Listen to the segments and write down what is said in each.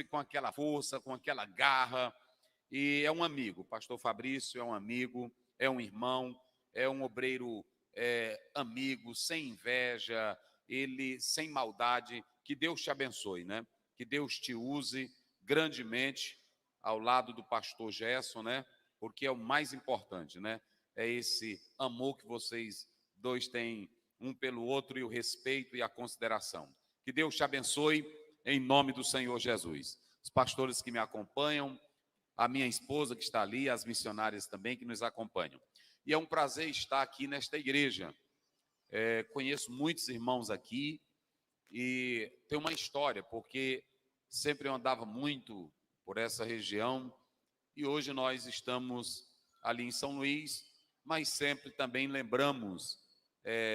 sempre com aquela força, com aquela garra, e é um amigo. O pastor Fabrício é um amigo, é um irmão, é um obreiro amigo, sem inveja, ele sem maldade. Que Deus te abençoe, né? Que Deus te use grandemente ao lado do pastor Gerson, né? Porque é o mais importante, né? É esse amor que vocês dois têm um pelo outro e o respeito e a consideração. Que Deus te abençoe em nome do Senhor Jesus. Os pastores que me acompanham, a minha esposa que está ali, as missionárias também que nos acompanham. E é um prazer estar aqui nesta igreja. Conheço muitos irmãos aqui e tem uma história, porque sempre eu andava muito por essa região e hoje nós estamos ali em São Luís, mas sempre também lembramos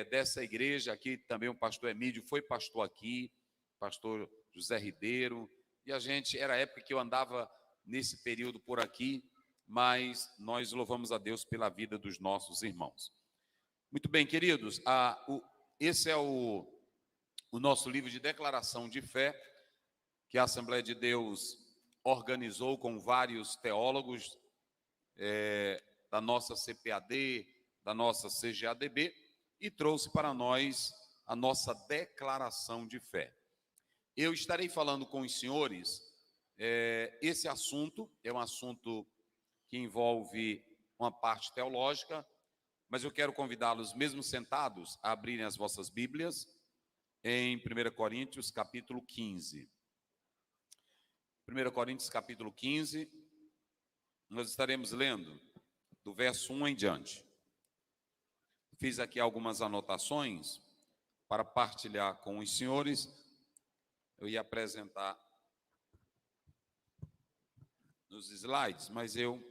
dessa igreja aqui. Também o pastor Emílio foi pastor aqui, pastor José Ribeiro, e a gente, era a época que eu andava nesse período por aqui, mas nós louvamos a Deus pela vida dos nossos irmãos. Muito bem, queridos, esse é o nosso livro de declaração de fé, que a Assembleia de Deus organizou com vários teólogos da nossa CPAD, da nossa CGADB, e trouxe para nós a nossa declaração de fé. Eu estarei falando com os senhores, esse assunto é um assunto que envolve uma parte teológica, mas eu quero convidá-los, mesmo sentados, a abrirem as vossas Bíblias em 1 Coríntios, capítulo 15. 1 Coríntios, capítulo 15, nós estaremos lendo do verso 1 em diante. Fiz aqui algumas anotações para partilhar com os senhores. Eu ia apresentar nos slides, mas eu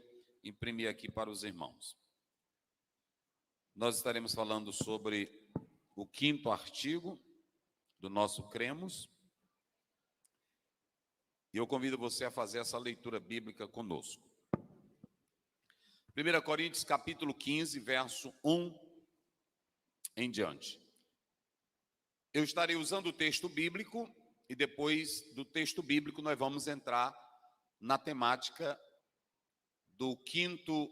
imprimi aqui para os irmãos. Nós estaremos falando sobre o 5º artigo do nosso Cremos. E eu convido você a fazer essa leitura bíblica conosco. 1 Coríntios, capítulo 15, verso 1 em diante. Eu estarei usando o texto bíblico e depois do texto bíblico nós vamos entrar na temática do 5º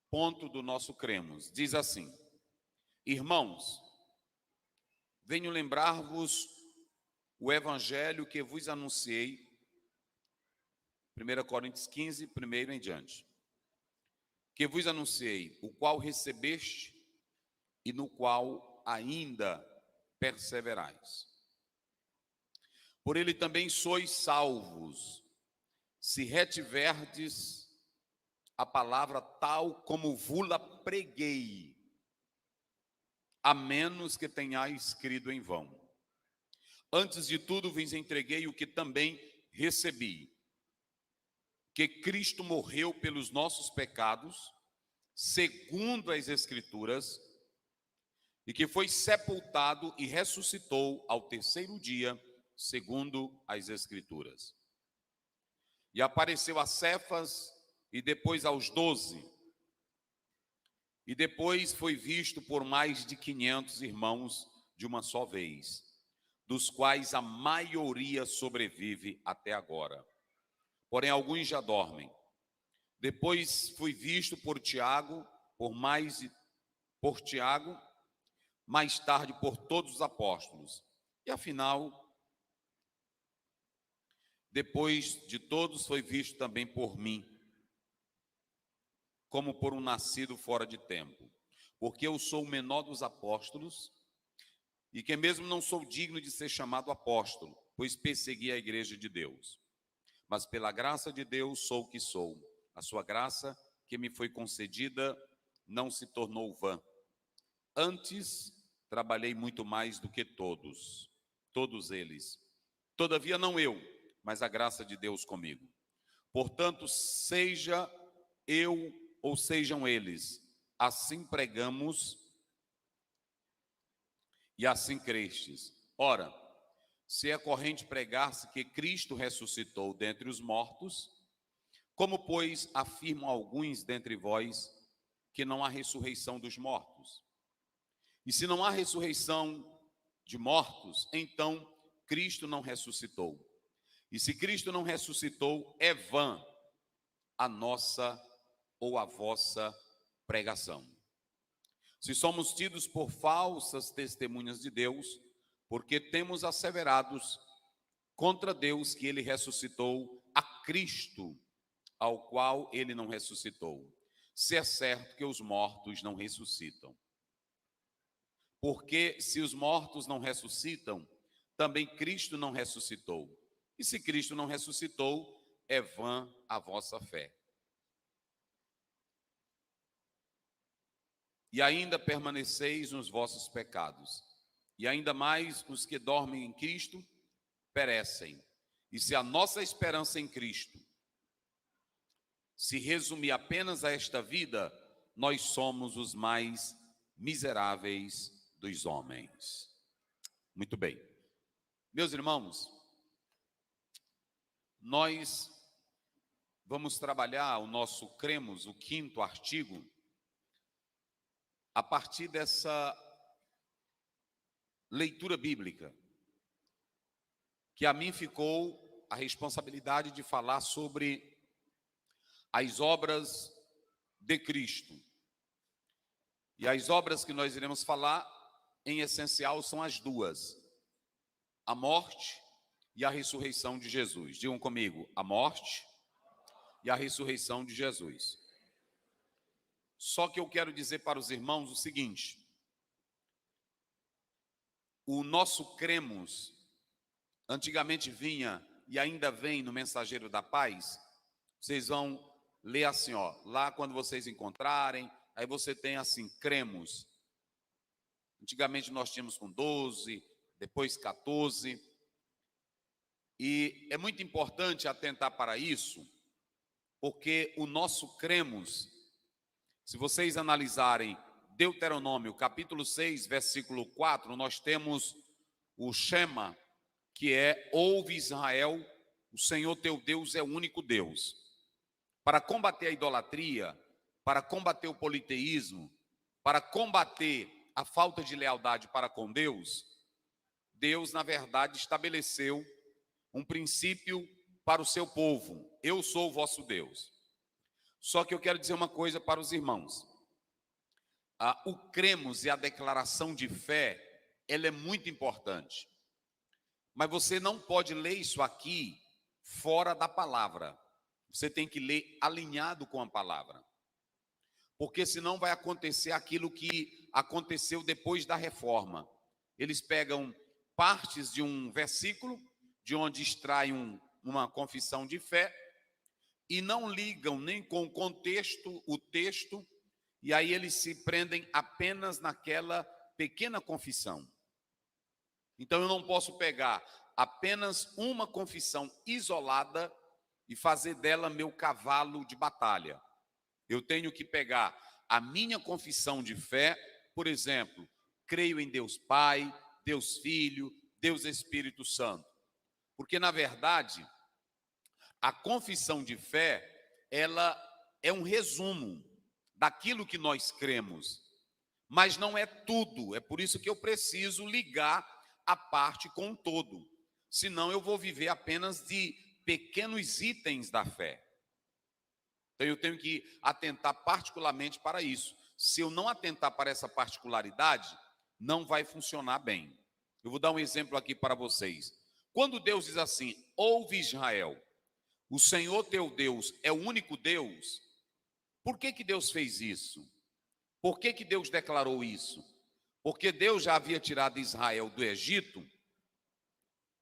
ponto do nosso Cremos. Diz assim: irmãos, venho lembrar-vos o evangelho que vos anunciei, 1 Coríntios 15, 1 em diante, que vos anunciei, o qual recebeste e no qual ainda perseverais. Por ele também sois salvos, se retiverdes a palavra tal como vula preguei, a menos que tenhais crido em vão. Antes de tudo vos entreguei o que também recebi, que Cristo morreu pelos nossos pecados, segundo as Escrituras, e que foi sepultado e ressuscitou ao 3º dia, segundo as Escrituras. E apareceu a Cefas e depois aos 12. E depois foi visto por mais de 500 irmãos de uma só vez, dos quais a maioria sobrevive até agora. Porém, alguns já dormem. Depois fui visto por Tiago, por Tiago, mais tarde por todos os apóstolos. E afinal, depois de todos foi visto também por mim, como por um nascido fora de tempo. Porque eu sou o menor dos apóstolos, e que mesmo não sou digno de ser chamado apóstolo, pois persegui a igreja de Deus. Mas pela graça de Deus sou o que sou. A sua graça que me foi concedida não se tornou vã. Antes, trabalhei muito mais do que todos eles. Todavia não eu, mas a graça de Deus comigo. Portanto, seja eu ou sejam eles, assim pregamos e assim crestes. Ora, se é corrente pregar-se que Cristo ressuscitou dentre os mortos, como, pois, afirmam alguns dentre vós que não há ressurreição dos mortos? E se não há ressurreição de mortos, então Cristo não ressuscitou. E se Cristo não ressuscitou, é vã a nossa ou a vossa pregação. Se somos tidos por falsas testemunhas de Deus, porque temos asseverados contra Deus que ele ressuscitou a Cristo, ao qual ele não ressuscitou. Se é certo que os mortos não ressuscitam. Porque se os mortos não ressuscitam, também Cristo não ressuscitou. E se Cristo não ressuscitou, é vã a vossa fé. E ainda permaneceis nos vossos pecados. E ainda mais os que dormem em Cristo perecem. E se a nossa esperança em Cristo se resumir apenas a esta vida, nós somos os mais miseráveis dos homens. Muito bem. Meus irmãos, nós vamos trabalhar o nosso Cremos, o 5º artigo, a partir dessa leitura bíblica, que a mim ficou a responsabilidade de falar sobre as obras de Cristo. E as obras que nós iremos falar, em essencial, são as duas: a morte e a ressurreição de Jesus. Digam comigo, a morte e a ressurreição de Jesus. Só que eu quero dizer para os irmãos o seguinte: o nosso Cremos antigamente vinha e ainda vem no Mensageiro da Paz. Vocês vão ler assim, ó, lá quando vocês encontrarem, aí você tem assim, Cremos. Antigamente nós tínhamos com 12, depois 14. E é muito importante atentar para isso, porque o nosso Cremos, se vocês analisarem Deuteronômio, capítulo 6, versículo 4, nós temos o Shema, que é: ouve Israel, o Senhor teu Deus é o único Deus. Para combater a idolatria, para combater o politeísmo, para combater a falta de lealdade para com Deus, Deus, na verdade, estabeleceu um princípio para o seu povo: eu sou o vosso Deus. Só que eu quero dizer uma coisa para os irmãos. O Cremos e a declaração de fé, ela é muito importante. Mas você não pode ler isso aqui fora da palavra. Você tem que ler alinhado com a palavra. Porque senão vai acontecer aquilo que aconteceu depois da reforma. Eles pegam partes de um versículo, de onde extraem uma confissão de fé, e não ligam nem com o contexto, o texto, e aí eles se prendem apenas naquela pequena confissão. Então eu não posso pegar apenas uma confissão isolada e fazer dela meu cavalo de batalha. Eu tenho que pegar a minha confissão de fé, por exemplo, creio em Deus Pai, Deus Filho, Deus Espírito Santo. Porque, na verdade, a confissão de fé, ela é um resumo daquilo que nós cremos, mas não é tudo. É por isso que eu preciso ligar a parte com o todo. Senão eu vou viver apenas de pequenos itens da fé. Então eu tenho que atentar particularmente para isso. Se eu não atentar para essa particularidade, não vai funcionar bem. Eu vou dar um exemplo aqui para vocês. Quando Deus diz assim: ouve Israel, o Senhor teu Deus é o único Deus. Por que que Deus fez isso? Por que que Deus declarou isso? Porque Deus já havia tirado Israel do Egito,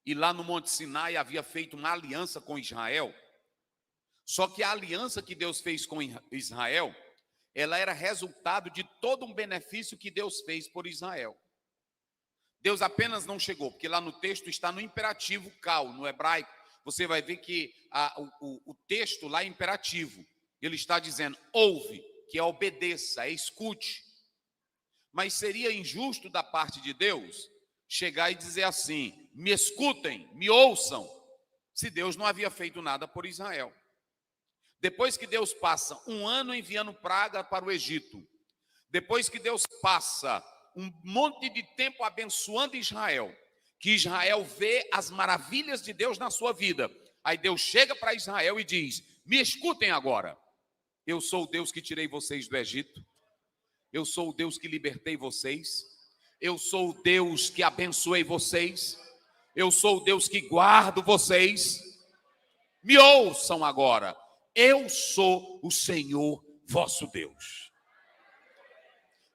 e lá no Monte Sinai havia feito uma aliança com Israel. Só que a aliança que Deus fez com Israel, ela era resultado de todo um benefício que Deus fez por Israel. Deus apenas não chegou, porque lá no texto está no imperativo cal, no hebraico. Você vai ver que o texto lá é imperativo. Ele está dizendo: ouve, que é obedeça, é escute. Mas seria injusto da parte de Deus chegar e dizer assim: me escutem, me ouçam, se Deus não havia feito nada por Israel. Depois que Deus passa um ano enviando praga para o Egito, depois que Deus passa um monte de tempo abençoando Israel, que Israel vê as maravilhas de Deus na sua vida, Aí Deus chega para Israel e diz: me escutem agora. Eu sou o Deus que tirei vocês do Egito. Eu sou o Deus que libertei vocês. Eu sou o Deus que abençoei vocês. Eu sou o Deus que guardo vocês. Me ouçam agora. Eu sou o Senhor vosso Deus.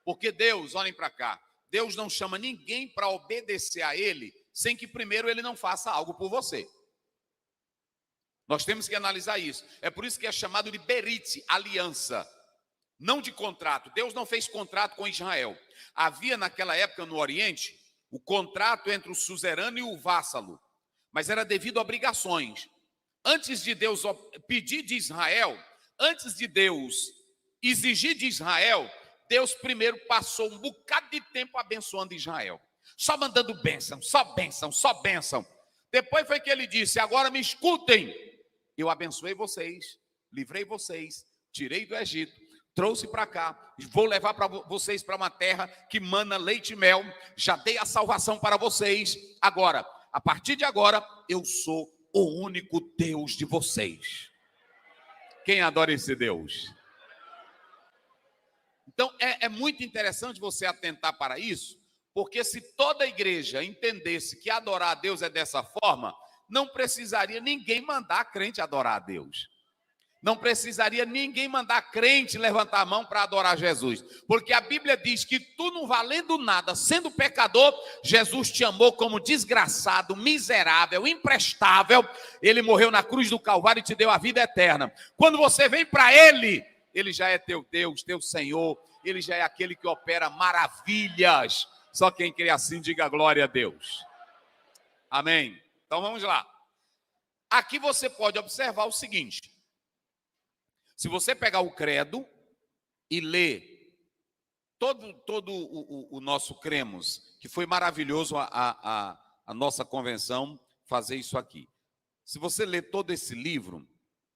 Porque Deus, olhem para cá, Deus não chama ninguém para obedecer a Ele sem que primeiro Ele não faça algo por você. Nós temos que analisar isso. É por isso que é chamado de berite, aliança, não de contrato. Deus não fez contrato com Israel. Havia naquela época no Oriente o contrato entre o suzerano e o vassalo, mas era devido a obrigações. Antes de Deus pedir de Israel, antes de Deus exigir de Israel, Deus primeiro passou um bocado de tempo abençoando Israel. Só mandando bênção, só bênção, só bênção. Depois foi que ele disse: agora me escutem. Eu abençoei vocês, livrei vocês, tirei do Egito, trouxe para cá, vou levar para vocês para uma terra que mana leite e mel, já dei a salvação para vocês. Agora, a partir de agora, eu sou o único Deus de vocês. Quem adora esse Deus? Então, é muito interessante você atentar para isso, porque se toda a igreja entendesse que adorar a Deus é dessa forma, não precisaria ninguém mandar crente adorar a Deus. Não precisaria ninguém mandar crente levantar a mão para adorar Jesus. Porque a Bíblia diz que tu não valendo nada, sendo pecador, Jesus te amou como desgraçado, miserável, imprestável. Ele morreu na cruz do Calvário e te deu a vida eterna. Quando você vem para Ele, Ele já é teu Deus, teu Senhor. Ele já é aquele que opera maravilhas. Só quem crê assim, diga glória a Deus. Amém. Então vamos lá. Aqui você pode observar o seguinte. Se você pegar o credo e ler todo o nosso cremos, que foi maravilhoso a nossa convenção fazer isso aqui. Se você ler todo esse livro,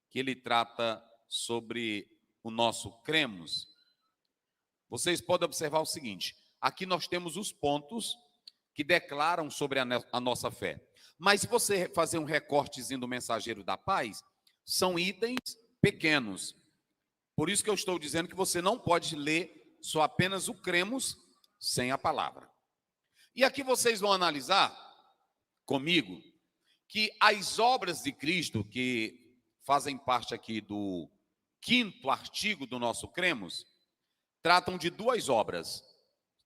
que ele trata sobre o nosso cremos, vocês podem observar o seguinte. Aqui nós temos os pontos que declaram sobre a nossa fé. Mas se você fazer um recortezinho do Mensageiro da Paz, são itens pequenos. Por isso que eu estou dizendo que você não pode ler só apenas o cremos sem a palavra. E aqui vocês vão analisar comigo que as obras de Cristo, que fazem parte aqui do 5º artigo do nosso cremos, tratam de 2 obras.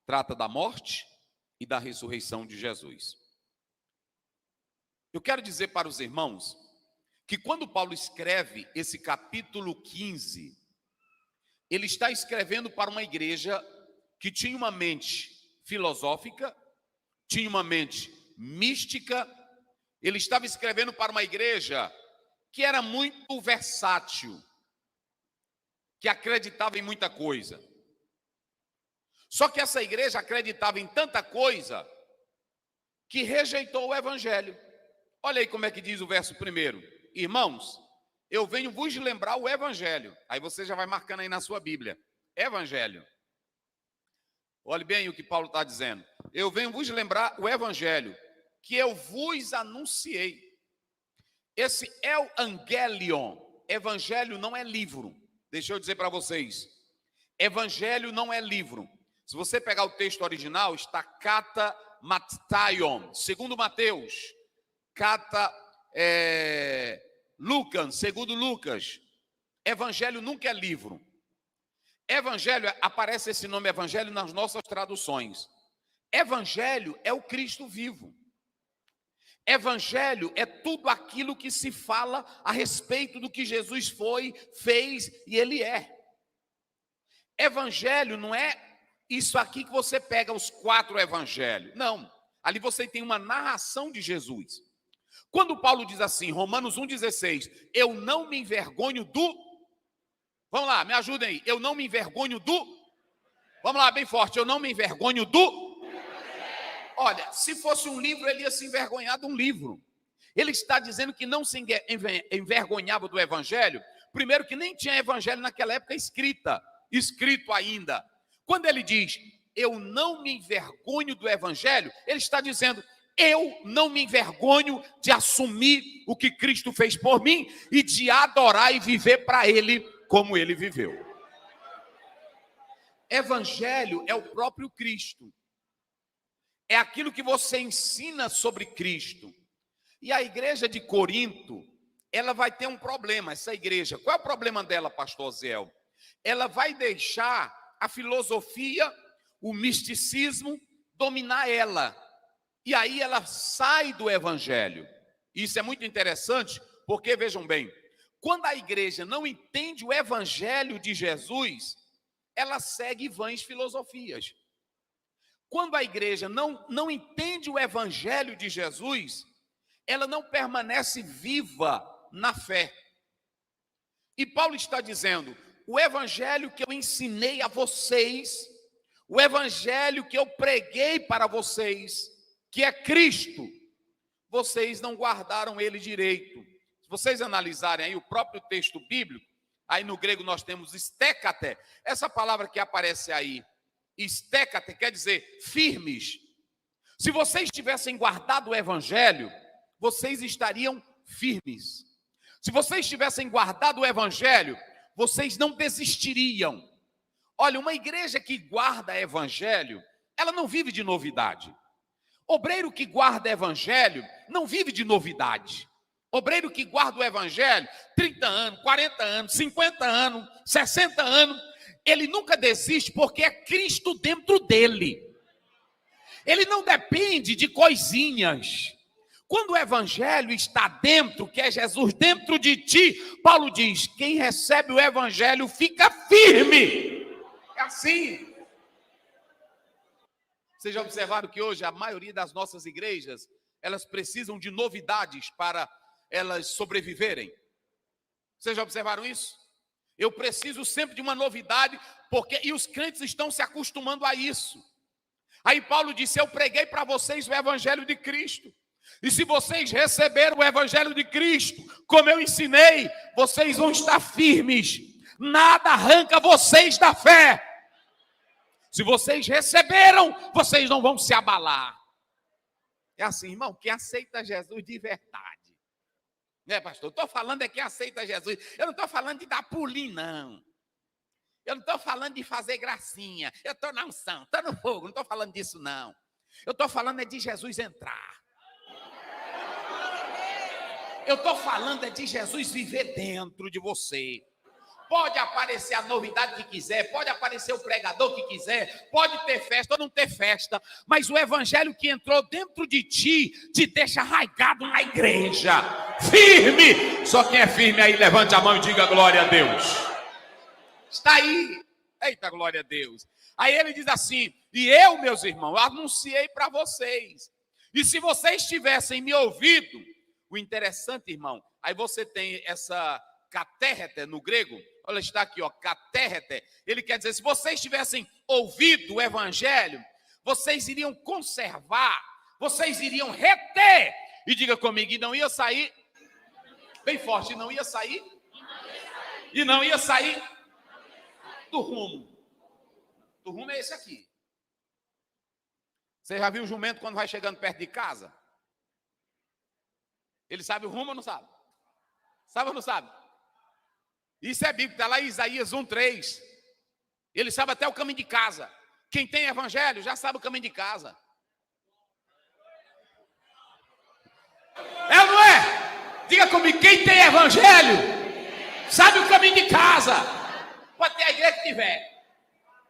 Trata da morte e da ressurreição de Jesus. Eu quero dizer para os irmãos que quando Paulo escreve esse capítulo 15, ele está escrevendo para uma igreja que tinha uma mente filosófica, tinha uma mente mística. Ele estava escrevendo para uma igreja que era muito versátil, que acreditava em muita coisa. Só que essa igreja acreditava em tanta coisa que rejeitou o evangelho. Olha aí como é que diz o verso 1. Irmãos, eu venho vos lembrar o evangelho. Aí você já vai marcando aí na sua Bíblia. Evangelho. Olhe bem o que Paulo está dizendo. Eu venho vos lembrar o evangelho que eu vos anunciei. Esse evangelion. Evangelho não é livro. Deixa eu dizer para vocês. Evangelho não é livro. Se você pegar o texto original, está kata mataion, segundo Mateus. Kata Lucas, segundo Lucas. Evangelho nunca é livro. Evangelho, aparece esse nome evangelho nas nossas traduções. Evangelho é o Cristo vivo. Evangelho é tudo aquilo que se fala a respeito do que Jesus foi, fez e ele é. Evangelho não é isso aqui que você pega os 4 evangelhos. Não, ali você tem uma narração de Jesus. Quando Paulo diz assim, Romanos 1,16, eu não me envergonho do... Vamos lá, me ajudem aí. Eu não me envergonho do... Vamos lá, bem forte. Eu não me envergonho do... Olha, se fosse um livro, ele ia se envergonhar de um livro. Ele está dizendo que não se envergonhava do evangelho. Primeiro que nem tinha evangelho naquela época escrito ainda. Quando ele diz, eu não me envergonho do evangelho, ele está dizendo, Eu não me envergonho de assumir o que Cristo fez por mim e de adorar e viver para Ele como Ele viveu. Evangelho é o próprio Cristo. É aquilo que você ensina sobre Cristo. E a igreja de Corinto, ela vai ter um problema, essa igreja. Qual é o problema dela, pastor Zéu? Ela vai deixar a filosofia, o misticismo dominar ela. E aí ela sai do evangelho. Isso é muito interessante, porque vejam bem, quando a igreja não entende o evangelho de Jesus, ela segue vãs filosofias. Quando a igreja não entende o evangelho de Jesus, ela não permanece viva na fé. E Paulo está dizendo, o evangelho que eu ensinei a vocês, o evangelho que eu preguei para vocês, que é Cristo, vocês não guardaram ele direito. Se vocês analisarem aí o próprio texto bíblico, aí no grego nós temos stekate, essa palavra que aparece aí, stekate, quer dizer firmes. Se vocês tivessem guardado o evangelho, vocês estariam firmes. Se vocês tivessem guardado o evangelho, vocês não desistiriam. Olha, uma igreja que guarda evangelho, ela não vive de novidade. Obreiro que guarda evangelho não vive de novidade. Obreiro que guarda o evangelho, 30 anos, 40 anos, 50 anos, 60 anos, ele nunca desiste porque é Cristo dentro dele. Ele não depende de coisinhas. Quando o evangelho está dentro, que é Jesus dentro de ti, Paulo diz, quem recebe o evangelho fica firme. É assim. Vocês já observaram que hoje a maioria das nossas igrejas, elas precisam de novidades para elas sobreviverem? Vocês já observaram isso? Eu preciso sempre de uma novidade, e os crentes estão se acostumando a isso. Aí Paulo disse, eu preguei para vocês o evangelho de Cristo. E se vocês receberam o evangelho de Cristo, como eu ensinei, vocês vão estar firmes. Nada arranca vocês da fé. Se vocês receberam, vocês não vão se abalar. É assim, irmão, quem aceita Jesus de verdade. Né, pastor? Eu estou falando é quem aceita Jesus. Eu não estou falando de dar pulinho, não. Eu não estou falando de fazer gracinha. Eu estou na unção, estou no fogo. Não estou falando disso, não. Eu estou falando é de Jesus entrar. Eu estou falando é de Jesus viver dentro de você. Pode aparecer a novidade que quiser, pode aparecer o pregador que quiser, pode ter festa ou não ter festa, mas o evangelho que entrou dentro de ti, te deixa arraigado na igreja, firme. Só quem é firme aí, levante a mão e diga glória a Deus. Está aí, eita glória a Deus. Aí ele diz assim, e eu, meus irmãos, anunciei para vocês, e se vocês tivessem me ouvido, o interessante, irmão, aí você tem essa katérete no grego, olha, está aqui, ó, katérete, ele quer dizer, se vocês tivessem ouvido o evangelho, vocês iriam conservar, vocês iriam reter, e diga comigo, e não ia sair, bem forte, não ia sair, e não ia sair do rumo. Do rumo é esse aqui. Você já viu o jumento quando vai chegando perto de casa? Ele sabe o rumo ou não sabe? Sabe ou não sabe? Isso é bíblico, está lá em Isaías 1:3. Ele sabe até o caminho de casa. Quem tem evangelho já sabe o caminho de casa. É ou não é? Diga comigo, quem tem evangelho sabe o caminho de casa. Pode ter a igreja que tiver.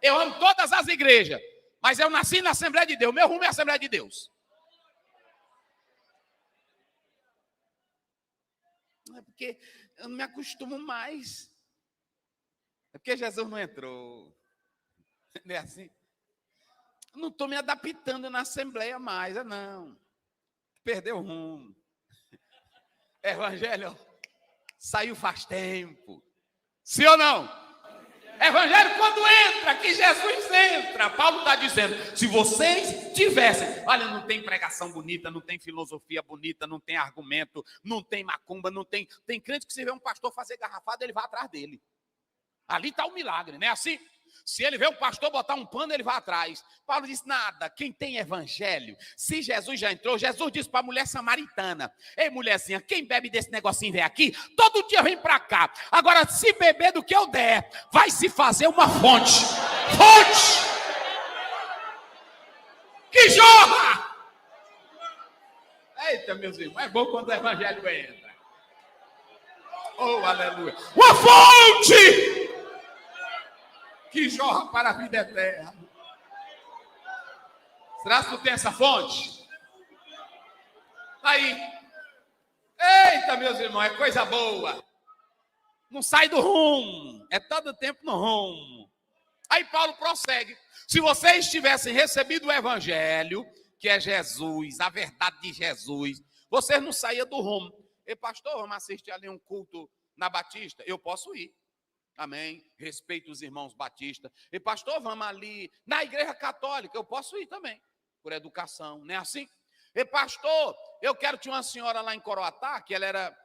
Eu amo todas as igrejas, mas eu nasci na Assembleia de Deus. Meu rumo é a Assembleia de Deus. Não é porque eu não me acostumo mais. É porque Jesus não entrou. Não é assim? Eu não estou me adaptando na Assembleia mais, não. Perdeu o rumo. Evangelho saiu faz tempo. Sim ou não? Evangelho quando entra, que Jesus entra. Paulo está dizendo, se vocês tivessem, olha, não tem pregação bonita, não tem filosofia bonita, não tem argumento, não tem macumba, não tem crente que se vê um pastor fazer garrafada, ele vai atrás dele. Ali está o milagre, não é assim? Se ele vê o pastor botar um pano, ele vai atrás. Paulo diz, nada, quem tem evangelho, se Jesus já entrou, Jesus disse para a mulher samaritana, ei mulherzinha, quem bebe desse negocinho vem aqui, todo dia vem para cá. Agora, se beber do que eu der, vai se fazer uma fonte. Fonte! Que jorra! Eita, meus irmãos, é bom quando o evangelho entra. Oh, aleluia. Uma fonte! Que jorra para a vida eterna. Será que tu tem essa fonte? Aí. Eita, meus irmãos, é coisa boa. Não sai do rumo. É todo tempo no rumo. Aí Paulo prossegue. Se vocês tivessem recebido o evangelho, que é Jesus, a verdade de Jesus, vocês não saíam do rumo. E pastor, vamos assistir ali um culto na Batista? Eu posso ir. Amém. Respeito os irmãos batistas. E pastor, vamos ali na igreja católica. Eu posso ir também, por educação, não é assim? E pastor, eu quero, tinha uma senhora lá em Coroatá, que ela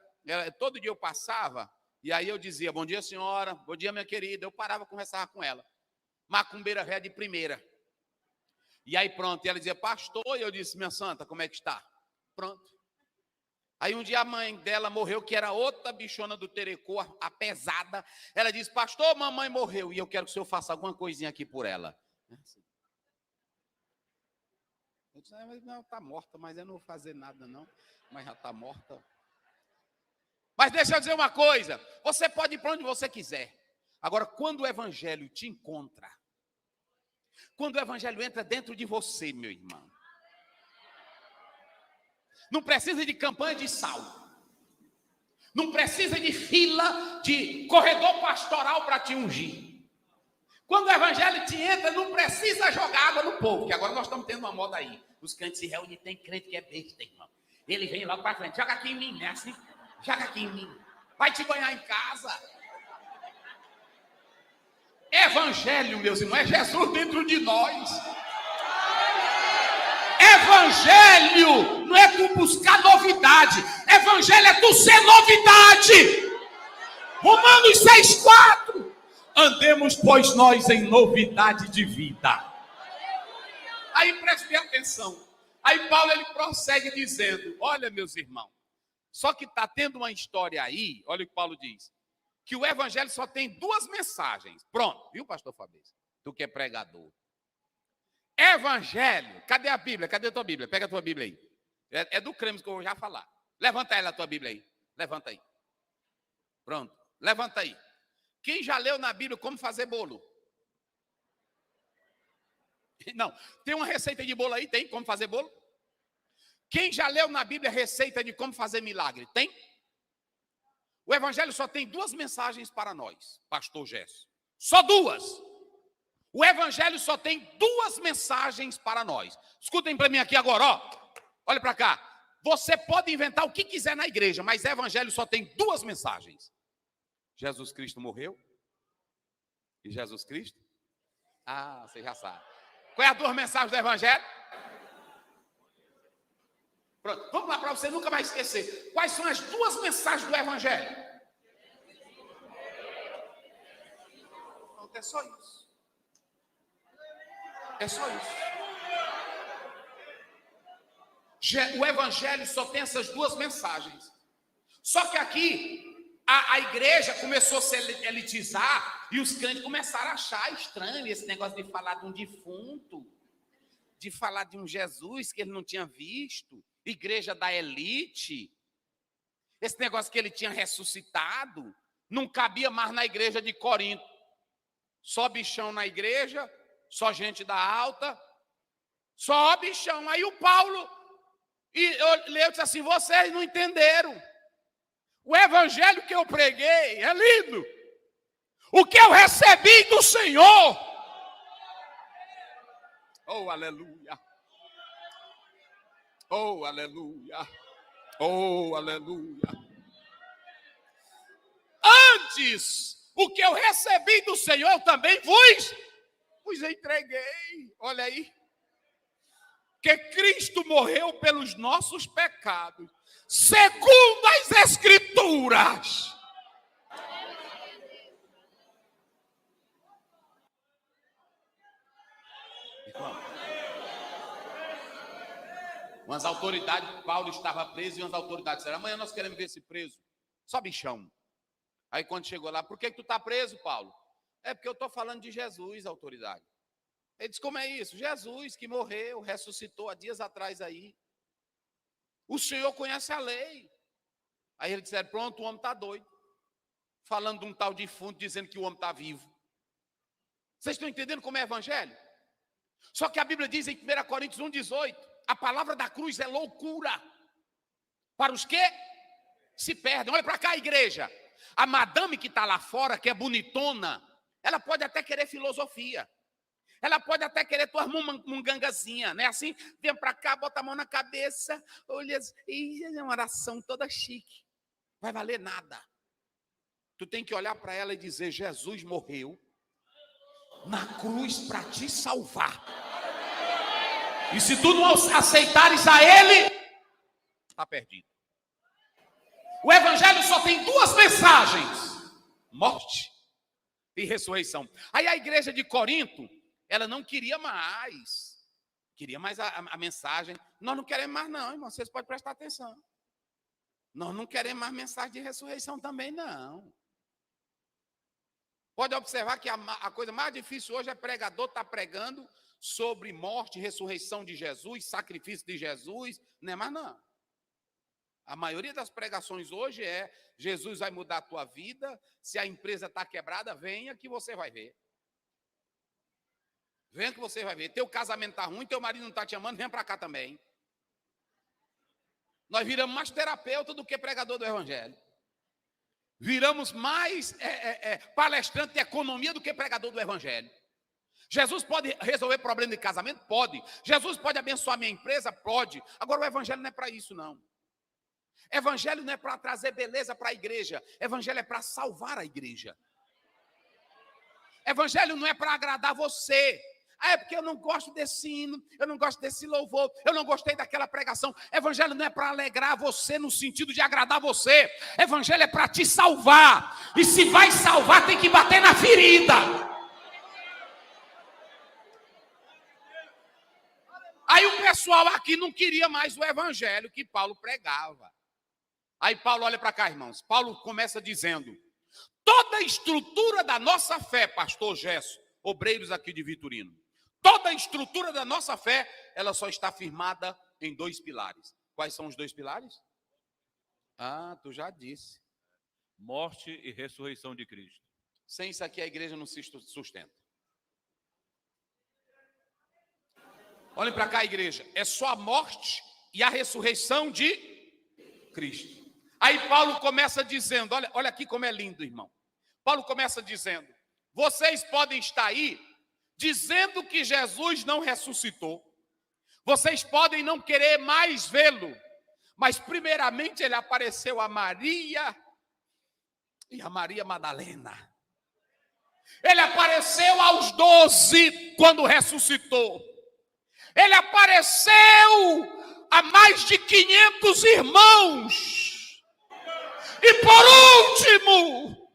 todo dia eu passava, e aí eu dizia, bom dia senhora, bom dia minha querida. Eu parava, conversava com ela. Macumbeira velha de primeira. E aí pronto, e ela dizia, pastor, e eu disse, minha santa, como é que está? Pronto. Aí um dia a mãe dela morreu, que era outra bichona do Terecô, a pesada. Ela disse, pastor, mamãe morreu, e eu quero que o senhor faça alguma coisinha aqui por ela. Eu disse, não, está morta, mas eu não vou fazer nada não, mas já está morta. Mas deixa eu dizer uma coisa, você pode ir para onde você quiser. Agora, quando o evangelho te encontra, quando o evangelho entra dentro de você, meu irmão, não precisa de campanha de sal. Não precisa de fila de corredor pastoral para te ungir. Quando o evangelho te entra, não precisa jogar água no povo, que agora nós estamos tendo uma moda aí. Os crentes se reúnem, tem crente que é besta, irmão. Ele vem logo para frente, joga aqui em mim, né? Assim, joga aqui em mim. Vai te banhar em casa. Evangelho, meus irmãos, é Jesus dentro de nós. Evangelho não é tu buscar novidade. Evangelho é tu ser novidade. Romanos 6,4. Andemos, pois, nós em novidade de vida. Aí preste atenção. Aí Paulo ele prossegue dizendo, olha meus irmãos, só que está tendo uma história aí, olha o que Paulo diz, que o evangelho só tem duas mensagens. Pronto, viu pastor Fabrício? Tu que é pregador. Evangelho, cadê a Bíblia? Cadê a tua Bíblia? Pega a tua Bíblia aí. É do creme que eu vou já falar. Levanta ela, a tua Bíblia aí. Levanta aí. Pronto, levanta aí. Quem já leu na Bíblia como fazer bolo? Não, tem uma receita de bolo aí? Tem como fazer bolo? Quem já leu na Bíblia a receita de como fazer milagre? Tem? O Evangelho só tem duas mensagens para nós, pastor Gesso. Só duas. O Evangelho só tem duas mensagens para nós. Escutem para mim aqui agora, ó. Olha para cá. Você pode inventar o que quiser na igreja, mas Evangelho só tem duas mensagens. Jesus Cristo morreu. E Jesus Cristo? Ah, você já sabe. Qual é as duas mensagens do Evangelho? Pronto, vamos lá para você nunca mais esquecer. Quais são as duas mensagens do Evangelho? Pronto, é só isso. É só isso. O Evangelho só tem essas duas mensagens. Só que aqui a igreja começou a se elitizar e os crentes começaram a achar estranho esse negócio de falar de um defunto, de falar de um Jesus que ele não tinha visto, igreja da elite, esse negócio que ele tinha ressuscitado, não cabia mais na igreja de Corinto. Só bichão na igreja, só gente da alta, só bichão. Aí o Paulo, eu disse assim, vocês não entenderam. O evangelho que eu preguei é lindo. O que eu recebi do Senhor. Oh, aleluia. Oh, aleluia. Oh, aleluia. Antes, o que eu recebi do Senhor, eu também vos entreguei. Olha aí. Que Cristo morreu pelos nossos pecados, segundo as Escrituras. Irmão, umas autoridades, Paulo estava preso e umas autoridades disseram: amanhã nós queremos ver esse preso. Só bichão. Aí quando chegou lá: por que tu está preso, Paulo? É porque eu estou falando de Jesus, autoridade. Ele disse: como é isso? Jesus que morreu, ressuscitou há dias atrás aí. O senhor conhece a lei. Aí ele disseram: pronto, o homem está doido. Falando de um tal defunto, dizendo que o homem está vivo. Vocês estão entendendo como é evangelho? Só que a Bíblia diz em 1 Coríntios 1,18, a palavra da cruz é loucura para os que se perdem. Olha para cá, igreja. A madame que está lá fora, que é bonitona, ela pode até querer filosofia. Ela pode até querer tua mungangazinha, né? Assim, vem para cá, bota a mão na cabeça, olha, e é uma oração toda chique. Vai valer nada. Tu tem que olhar para ela e dizer: Jesus morreu na cruz para te salvar. E se tu não aceitares a Ele, está perdido. O Evangelho só tem duas mensagens: morte e ressurreição. Aí a igreja de Corinto, ela não queria mais. Queria mais a mensagem. Nós não queremos mais não, irmão. Vocês podem prestar atenção. Nós não queremos mais mensagem de ressurreição também, não. Pode observar que a coisa mais difícil hoje é pregador estar pregando sobre morte, ressurreição de Jesus, sacrifício de Jesus. Não é mais não. A maioria das pregações hoje é: Jesus vai mudar a tua vida, se a empresa está quebrada, venha que você vai ver. Venha que você vai ver. Teu casamento está ruim, teu marido não está te amando, vem para cá também. Nós viramos mais terapeuta do que pregador do Evangelho. Viramos mais palestrante de economia do que pregador do Evangelho. Jesus pode resolver problema de casamento? Pode. Jesus pode abençoar minha empresa? Pode. Agora o Evangelho não é para isso, não. Evangelho não é para trazer beleza para a igreja. Evangelho é para salvar a igreja. Evangelho não é para agradar você. É porque eu não gosto desse hino, eu não gosto desse louvor, eu não gostei daquela pregação. Evangelho não é para alegrar você no sentido de agradar você. Evangelho é para te salvar. E se vai salvar, tem que bater na ferida. Aí o pessoal aqui não queria mais o evangelho que Paulo pregava. Aí Paulo, olha para cá, irmãos. Paulo começa dizendo: toda a estrutura da nossa fé, pastor Gesso, obreiros aqui de Vitorino, toda a estrutura da nossa fé, ela só está firmada em dois pilares. Quais são os dois pilares? Ah, tu já disse. Morte e ressurreição de Cristo. Sem isso aqui a igreja não se sustenta. Olhem para cá, igreja. É só a morte e a ressurreição de Cristo. Aí Paulo começa dizendo, olha aqui como é lindo, irmão. Paulo começa dizendo: vocês podem estar aí dizendo que Jesus não ressuscitou. Vocês podem não querer mais vê-lo. Mas primeiramente ele apareceu a Maria e a Maria Madalena. Ele apareceu aos 12 quando ressuscitou. Ele apareceu a mais de 500 irmãos. E por último,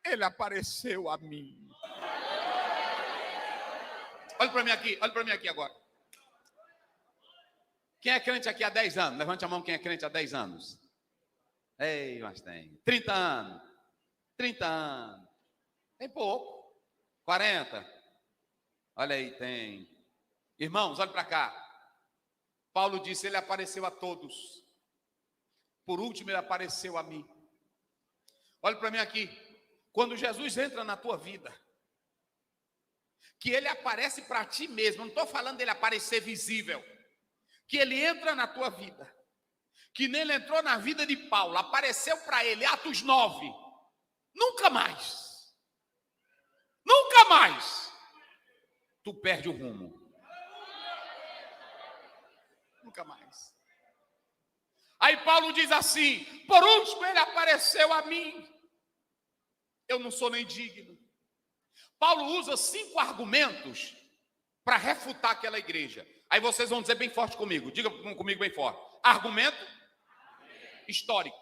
ele apareceu a mim. Olha para mim aqui agora. Quem é crente aqui há 10 anos? Levante a mão quem é crente há 10 anos. Ei, mas tem. 30 anos. 30 anos. Tem pouco. 40. Olha aí, tem. Irmãos, olha para cá. Paulo disse, ele apareceu a todos. Por último, ele apareceu a mim. Olha para mim aqui. Quando Jesus entra na tua vida, que ele aparece para ti mesmo, não estou falando dele aparecer visível, que ele entra na tua vida, que nele entrou na vida de Paulo, apareceu para ele, Atos 9, nunca mais, tu perde o rumo. Nunca mais. Aí Paulo diz assim, por último ele apareceu a mim, eu não sou nem digno. Paulo usa 5 argumentos para refutar aquela igreja. Aí vocês vão dizer bem forte comigo. Diga comigo bem forte. Argumento histórico.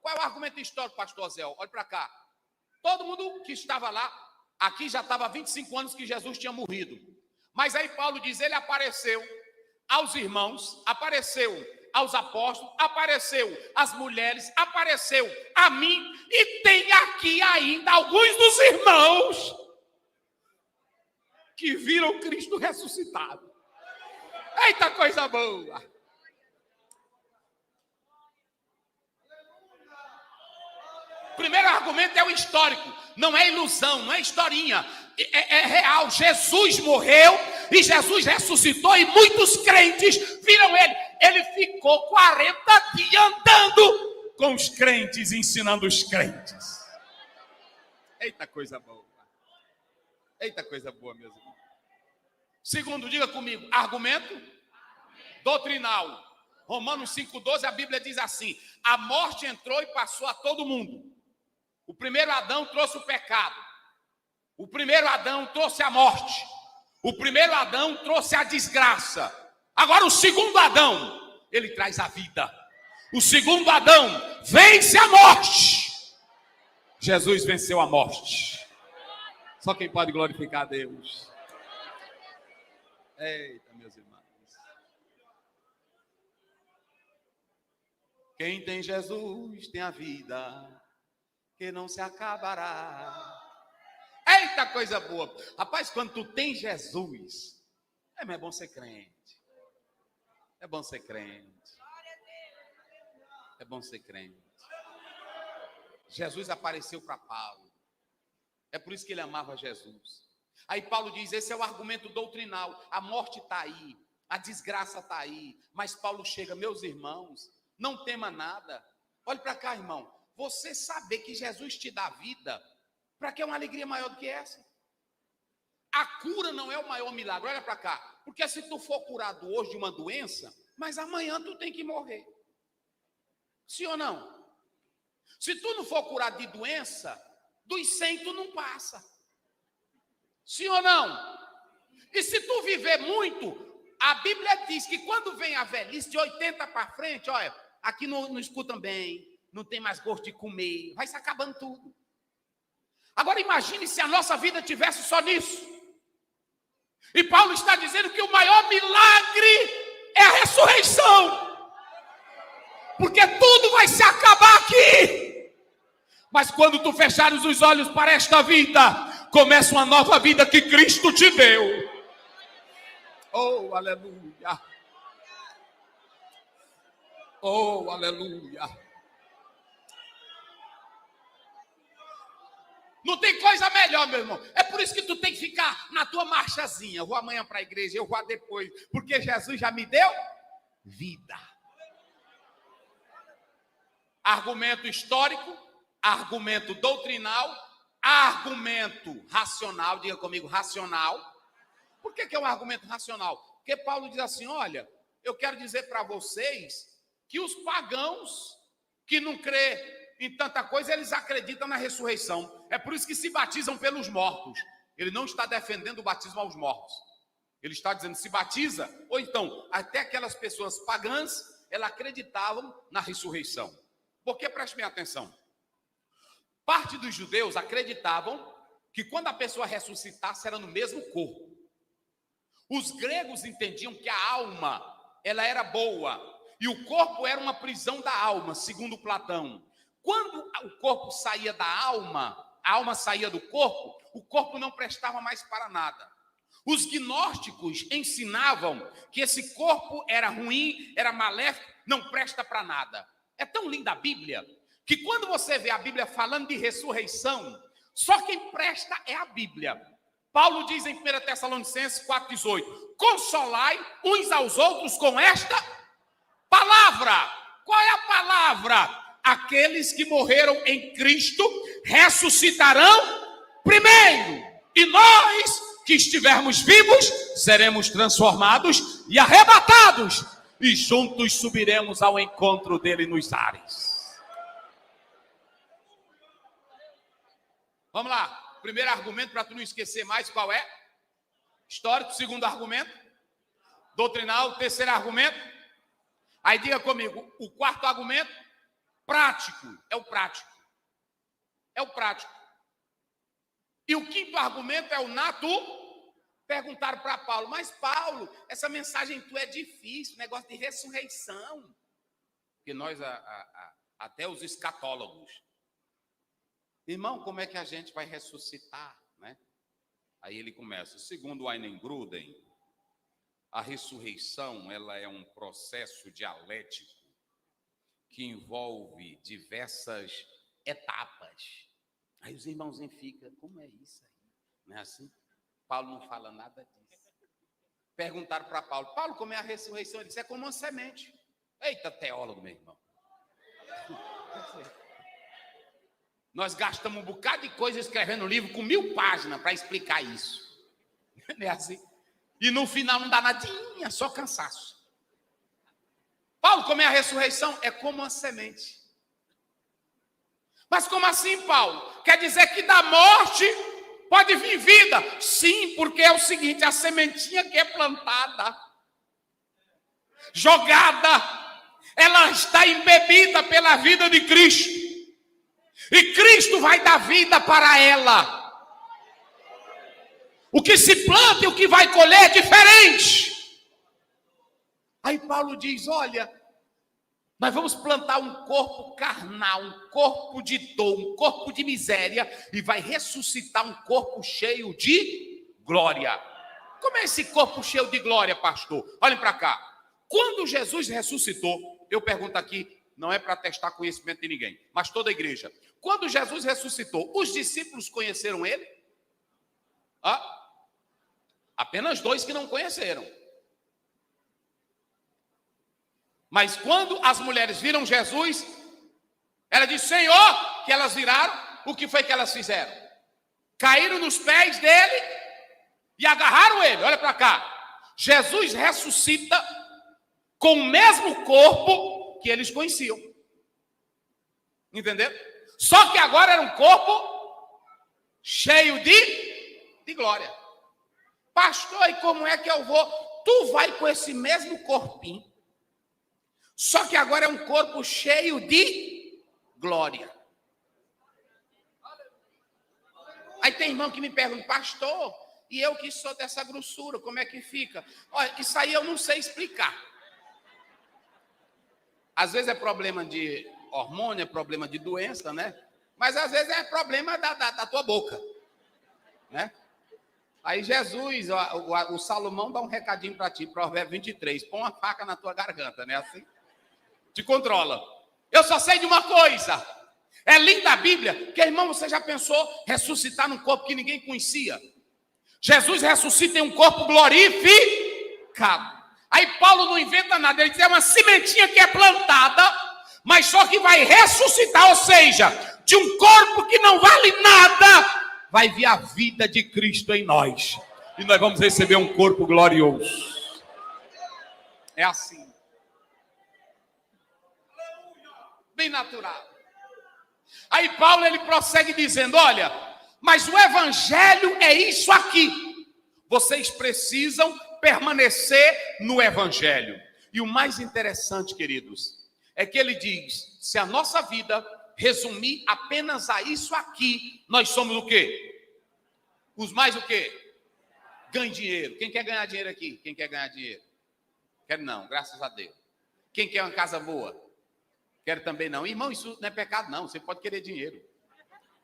Qual é o argumento histórico, pastor Zé? Olha para cá. Todo mundo que estava lá Aqui já estava 25 anos que Jesus tinha morrido. Mas aí Paulo diz, ele apareceu aos irmãos, apareceu aos apóstolos, apareceu às mulheres, apareceu a mim, e tem aqui ainda alguns dos irmãos que viram Cristo ressuscitado. Eita, coisa boa! Primeiro argumento é o histórico, não é ilusão, não é historinha, é real. Jesus morreu e Jesus ressuscitou e muitos crentes viram ele. Ele ficou 40 dias andando com os crentes, ensinando os crentes. Eita coisa boa. Eita coisa boa, meus irmãos. Segundo, diga comigo, argumento doutrinal. Romanos 5,12, a Bíblia diz assim: a morte entrou e passou a todo mundo. O primeiro Adão trouxe o pecado. O primeiro Adão trouxe a morte. O primeiro Adão trouxe a desgraça. Agora o segundo Adão, ele traz a vida. O segundo Adão vence a morte. Jesus venceu a morte. Só quem pode glorificar a Deus. Eita, meus irmãos. Quem tem Jesus tem a vida que não se acabará. Eita, coisa boa. Rapaz, quando tu tem Jesus, é bom ser crente. É bom ser crente. É bom ser crente. Jesus apareceu para Paulo. É por isso que ele amava Jesus. Aí Paulo diz, esse é o argumento doutrinal. A morte está aí, a desgraça está aí. Mas Paulo chega, meus irmãos, não tema nada. Olhe para cá, irmão. Você saber que Jesus te dá vida, para que é uma alegria maior do que essa? A cura não é o maior milagre, olha para cá. Porque se tu for curado hoje de uma doença, mas amanhã tu tem que morrer. Sim ou não? Se tu não for curado de doença, dos 100 tu não passa. Sim ou não? E se tu viver muito, a Bíblia diz que quando vem a velhice de 80 para frente, olha, aqui não escutam bem, não tem mais gosto de comer, vai se acabando tudo. Agora imagine se a nossa vida tivesse só nisso. E Paulo está dizendo que o maior milagre é a ressurreição. Porque tudo vai se acabar aqui. Mas quando tu fechares os olhos para esta vida, começa uma nova vida que Cristo te deu. Oh, aleluia. Oh, aleluia. Não tem coisa melhor, meu irmão. É por isso que tu tem que ficar na tua marchazinha. Eu vou amanhã para a igreja, eu vou depois. Porque Jesus já me deu vida. Argumento histórico, argumento doutrinal, argumento racional. Diga comigo, racional. Por que é um argumento racional? Porque Paulo diz assim, olha, eu quero dizer para vocês que os pagãos que não crê em tanta coisa, eles acreditam na ressurreição. É por isso que se batizam pelos mortos. Ele não está defendendo o batismo aos mortos. Ele está dizendo, se batiza, ou então, até aquelas pessoas pagãs, elas acreditavam na ressurreição. Porque, preste bem atenção, parte dos judeus acreditavam que quando a pessoa ressuscitasse, era no mesmo corpo. Os gregos entendiam que a alma, ela era boa, e o corpo era uma prisão da alma, segundo Platão. Quando o corpo saía da alma, a alma saía do corpo, o corpo não prestava mais para nada. Os gnósticos ensinavam que esse corpo era ruim, era maléfico, não presta para nada. É tão linda a Bíblia, que quando você vê a Bíblia falando de ressurreição, só quem presta é a Bíblia. Paulo diz em 1 Tessalonicenses 4,18, consolai uns aos outros com esta palavra. Qual é a palavra? Aqueles que morreram em Cristo ressuscitarão primeiro. E nós que estivermos vivos, seremos transformados e arrebatados. E juntos subiremos ao encontro dele nos ares. Vamos lá. Primeiro argumento, para tu não esquecer mais, qual é? Histórico. Segundo argumento. Doutrinal. Terceiro argumento. Aí diga comigo, o quarto argumento. Prático, é o prático. É o prático. E o quinto argumento é o Perguntaram para Paulo, mas Paulo, essa mensagem tua é difícil, negócio de ressurreição. Porque nós, até os escatólogos, irmão, como é que a gente vai ressuscitar, né? Aí ele começa, segundo Wayne Gruden, a ressurreição, ela é um processo dialético que envolve diversas etapas. Aí os irmãozinhos ficam, como é isso aí? Não é assim? Paulo não fala nada disso. Perguntaram para Paulo, Paulo, como é a ressurreição? Ele disse, é como uma semente. Eita, teólogo, meu irmão. Nós gastamos um bocado de coisa escrevendo um livro com 1000 páginas para explicar isso. Não é assim? E no final não dá nadinha, só cansaço. Paulo, como é a ressurreição? É como uma semente. Mas como assim, Paulo? Quer dizer que da morte pode vir vida? Sim, porque é o seguinte, a sementinha que é plantada, jogada, ela está embebida pela vida de Cristo. E Cristo vai dar vida para ela. O que se planta e o que vai colher é diferente. Aí Paulo diz, olha, nós vamos plantar um corpo carnal, um corpo de dor, um corpo de miséria, e vai ressuscitar um corpo cheio de glória. Como é esse corpo cheio de glória, pastor? Olhem para cá. Quando Jesus ressuscitou, eu pergunto aqui, não é para testar conhecimento de ninguém, mas toda a igreja. Quando Jesus ressuscitou, os discípulos conheceram ele? Apenas 2 que não conheceram. Mas quando as mulheres viram Jesus, ela disse, Senhor, que elas viraram, o que foi que elas fizeram? Caíram nos pés dele e agarraram ele. Olha para cá. Jesus ressuscita com o mesmo corpo que eles conheciam. Entenderam? Só que agora era um corpo cheio de glória. Pastor, e como é que eu vou? Tu vai com esse mesmo corpinho, só que agora é um corpo cheio de glória. Aí tem irmão que me pergunta, pastor, e eu que sou dessa grossura, como é que fica? Olha, isso aí eu não sei explicar. Às vezes é problema de hormônio, é problema de doença, né? Mas às vezes é problema da tua boca, né? Aí Jesus, o Salomão dá um recadinho para ti, Provérbio 23, põe uma faca na tua garganta, né? Assim, te controla. Eu só sei de uma coisa, é linda a Bíblia, que irmão, você já pensou ressuscitar num corpo que ninguém conhecia? Jesus ressuscita em um corpo glorificado. Aí Paulo não inventa nada, ele diz, é uma sementinha que é plantada, mas só que vai ressuscitar, ou seja, de um corpo que não vale nada, vai vir a vida de Cristo em nós. E nós vamos receber um corpo glorioso. É assim. Bem natural. Aí Paulo, ele prossegue dizendo, olha, mas o evangelho é isso aqui. Vocês precisam permanecer no evangelho. E o mais interessante, queridos, é que ele diz, se a nossa vida resumir apenas a isso aqui, nós somos o quê? Os mais o quê? Ganhe dinheiro. Quem quer ganhar dinheiro aqui? Quem quer ganhar dinheiro? Quero não, graças a Deus. Quem quer uma casa boa? Quero também não. Irmão, isso não é pecado não, você pode querer dinheiro.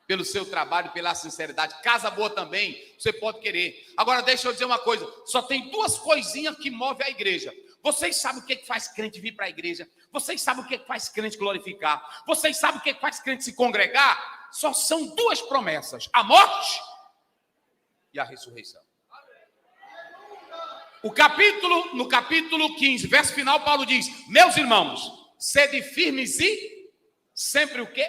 Pelo seu trabalho, pela sinceridade. Casa boa também, você pode querer. Agora deixa eu dizer uma coisa, só tem 2 coisinhas que movem a igreja. Vocês sabem o que faz crente vir para a igreja? Vocês sabem o que faz crente glorificar? Vocês sabem o que faz crente se congregar? Só são 2 promessas, a morte e a ressurreição. No capítulo 15, verso final, Paulo diz, meus irmãos, sede firmes e sempre o quê?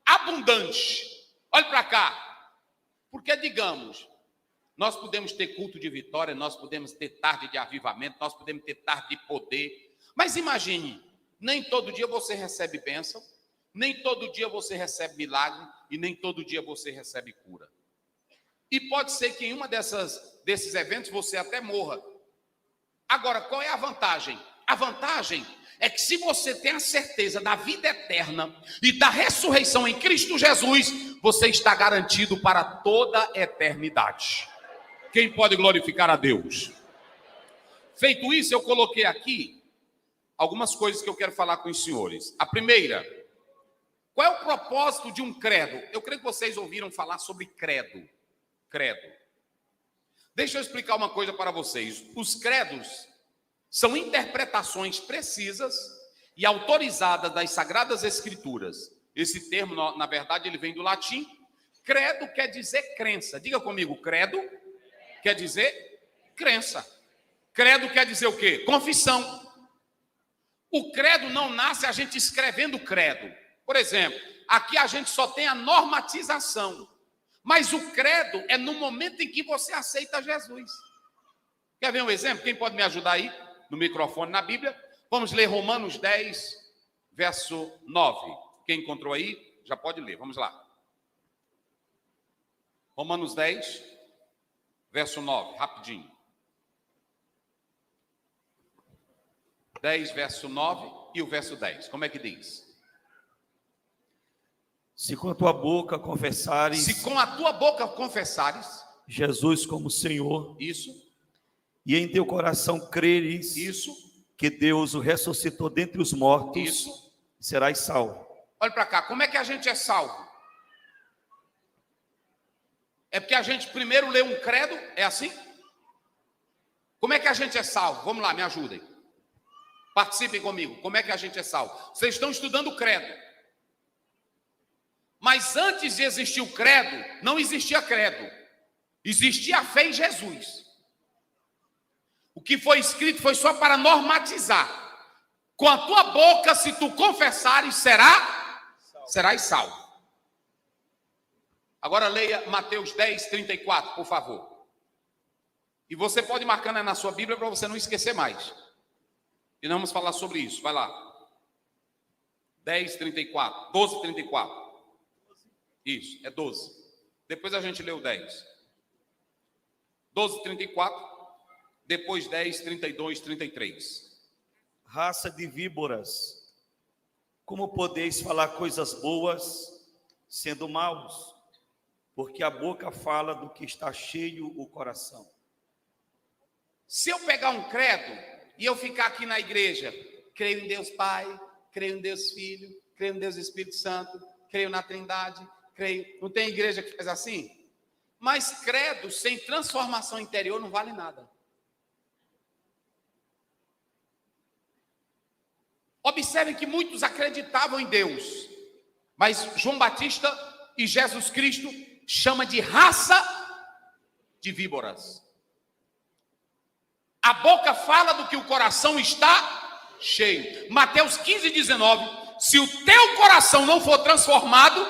Abundante. Olha para cá. Porque, digamos, nós podemos ter culto de vitória, nós podemos ter tarde de avivamento, nós podemos ter tarde de poder. Mas imagine, nem todo dia você recebe bênção, nem todo dia você recebe milagre e nem todo dia você recebe cura. E pode ser que em uma desses eventos você até morra. Agora, qual é a vantagem? A vantagem é que se você tem a certeza da vida eterna e da ressurreição em Cristo Jesus, você está garantido para toda a eternidade. Quem pode glorificar a Deus? Feito isso, eu coloquei aqui algumas coisas que eu quero falar com os senhores. A primeira, qual é o propósito de um credo? Eu creio que vocês ouviram falar sobre credo. Credo. Deixa eu explicar uma coisa para vocês. Os credos são interpretações precisas e autorizadas das Sagradas Escrituras. Esse termo, na verdade, ele vem do latim. Credo quer dizer crença. Diga comigo, credo quer dizer crença. Credo quer dizer o quê? Confissão. O credo não nasce a gente escrevendo credo. Por exemplo, aqui a gente só tem a normatização. Mas o credo é no momento em que você aceita Jesus. Quer ver um exemplo? Quem pode me ajudar aí? No microfone, na Bíblia. Vamos ler Romanos 10, verso 9. Quem encontrou aí, já pode ler. Vamos lá. Romanos 10, verso 9. Rapidinho. 10, verso 9 e o verso 10. Como é que diz? Se com a tua boca confessares... Se com a tua boca confessares... Jesus como Senhor... Isso. E em teu coração creres... Isso. Que Deus o ressuscitou dentre os mortos... Isso. Serás salvo. Olha para cá, como é que a gente é salvo? É porque a gente primeiro lê um credo, é assim? Como é que a gente é salvo? Vamos lá, me ajudem. Participem comigo. Como é que a gente é salvo? Vocês estão estudando o credo. Mas antes de existir o credo, não existia credo. Existia a fé em Jesus. O que foi escrito foi só para normatizar. Com a tua boca, se tu confessares, serás salvo. Agora leia Mateus 10, 34, por favor. E você pode marcar na sua Bíblia para você não esquecer mais. E nós vamos falar sobre isso. Vai lá. 10, 34. 12, 34. Isso, é 12. Depois a gente lê o 10. 12, 34. Depois 10, 32, 33. Raça de víboras, como podeis falar coisas boas, sendo maus? Porque a boca fala do que está cheio o coração. Se eu pegar um credo e eu ficar aqui na igreja, creio em Deus Pai, creio em Deus Filho, creio em Deus Espírito Santo, creio na Trindade, creio... Não tem igreja que faz assim? Mas credo sem transformação interior não vale nada. Observem que muitos acreditavam em Deus, mas João Batista e Jesus Cristo chama de raça de víboras. A boca fala do que o coração está cheio. Mateus 15, 19. Se o teu coração não for transformado,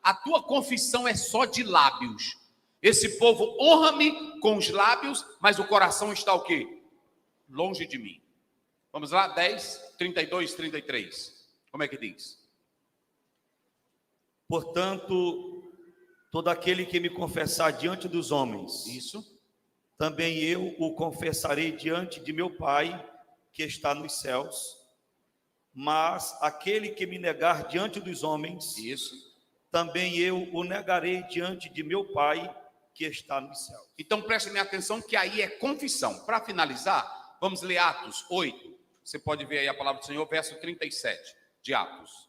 a tua confissão é só de lábios. Esse povo honra-me com os lábios, mas o coração está o quê? Longe de mim. Vamos lá, 10, 32, 33. Como é que diz? Portanto, todo aquele que me confessar diante dos homens, Isso. também eu o confessarei diante de meu Pai, que está nos céus. Mas aquele que me negar diante dos homens, Isso. também eu o negarei diante de meu Pai, que está nos céus. Então prestem minha atenção que aí é confissão. Para finalizar, vamos ler Atos 8. Você pode ver aí a palavra do Senhor, verso 37 de Atos.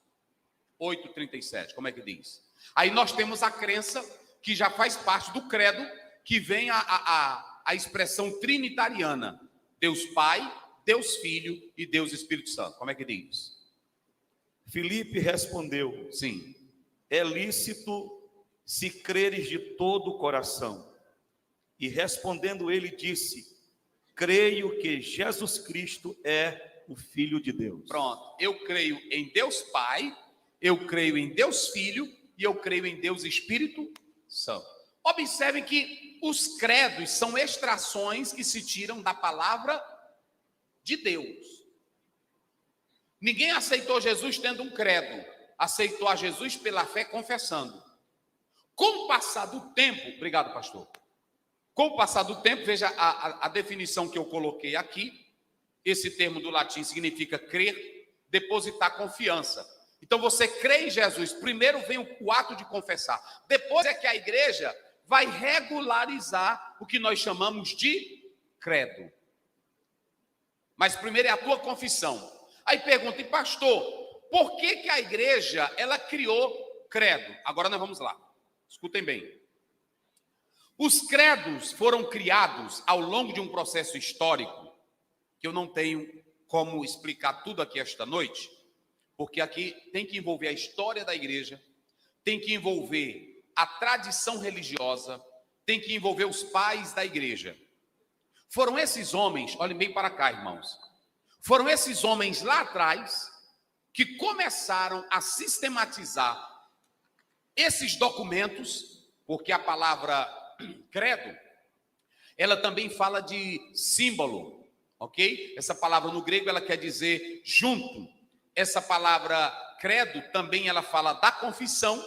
8, 37. Como é que diz? Aí nós temos a crença que já faz parte do credo, que vem a expressão trinitariana. Deus Pai, Deus Filho e Deus Espírito Santo. Como é que diz? Filipe respondeu: Sim. é lícito se creres de todo o coração. E respondendo ele disse: creio que Jesus Cristo é o Filho de Deus. Pronto. Eu creio em Deus Pai, eu creio em Deus Filho e eu creio em Deus Espírito Santo. Observem que os credos são extrações que se tiram da palavra de Deus. Ninguém aceitou Jesus tendo um credo, aceitou a Jesus pela fé confessando. Com o passar do tempo, obrigado, pastor. Com o passar do tempo, veja a definição que eu coloquei aqui, esse termo do latim significa crer, depositar confiança. Então você crê em Jesus, primeiro vem o ato de confessar, depois é que a igreja vai regularizar o que nós chamamos de credo. Mas primeiro é a tua confissão. Aí pergunta, e pastor, por que a igreja, ela criou credo? Agora nós vamos lá, escutem bem. Os credos foram criados ao longo de um processo histórico, que eu não tenho como explicar tudo aqui esta noite, porque aqui tem que envolver a história da igreja, tem que envolver a tradição religiosa, tem que envolver os pais da igreja. Foram esses homens, olhem bem para cá, irmãos, foram esses homens lá atrás que começaram a sistematizar esses documentos, porque a palavra credo, ela também fala de símbolo, ok? Essa palavra no grego, ela quer dizer junto. Essa palavra credo também ela fala da confissão,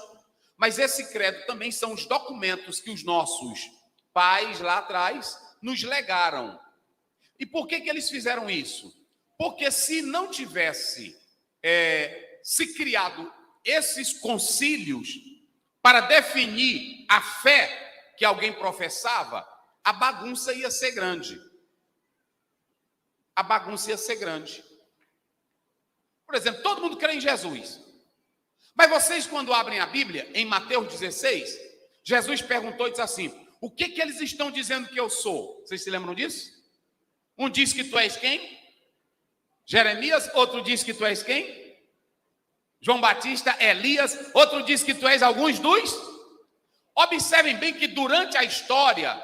mas esse credo também são os documentos que os nossos pais lá atrás nos legaram. E por que eles fizeram isso? Porque se não tivesse se criado esses concílios para definir a fé que alguém professava, a bagunça ia ser grande. A bagunça ia ser grande. Por exemplo, todo mundo crê em Jesus. Mas vocês, quando abrem a Bíblia, em Mateus 16, Jesus perguntou e disse assim, o que eles estão dizendo que eu sou? Vocês se lembram disso? Um diz que tu és quem? Jeremias. Outro diz que tu és quem? João Batista, Elias. Outro diz que tu és alguns dos... Observem bem que durante a história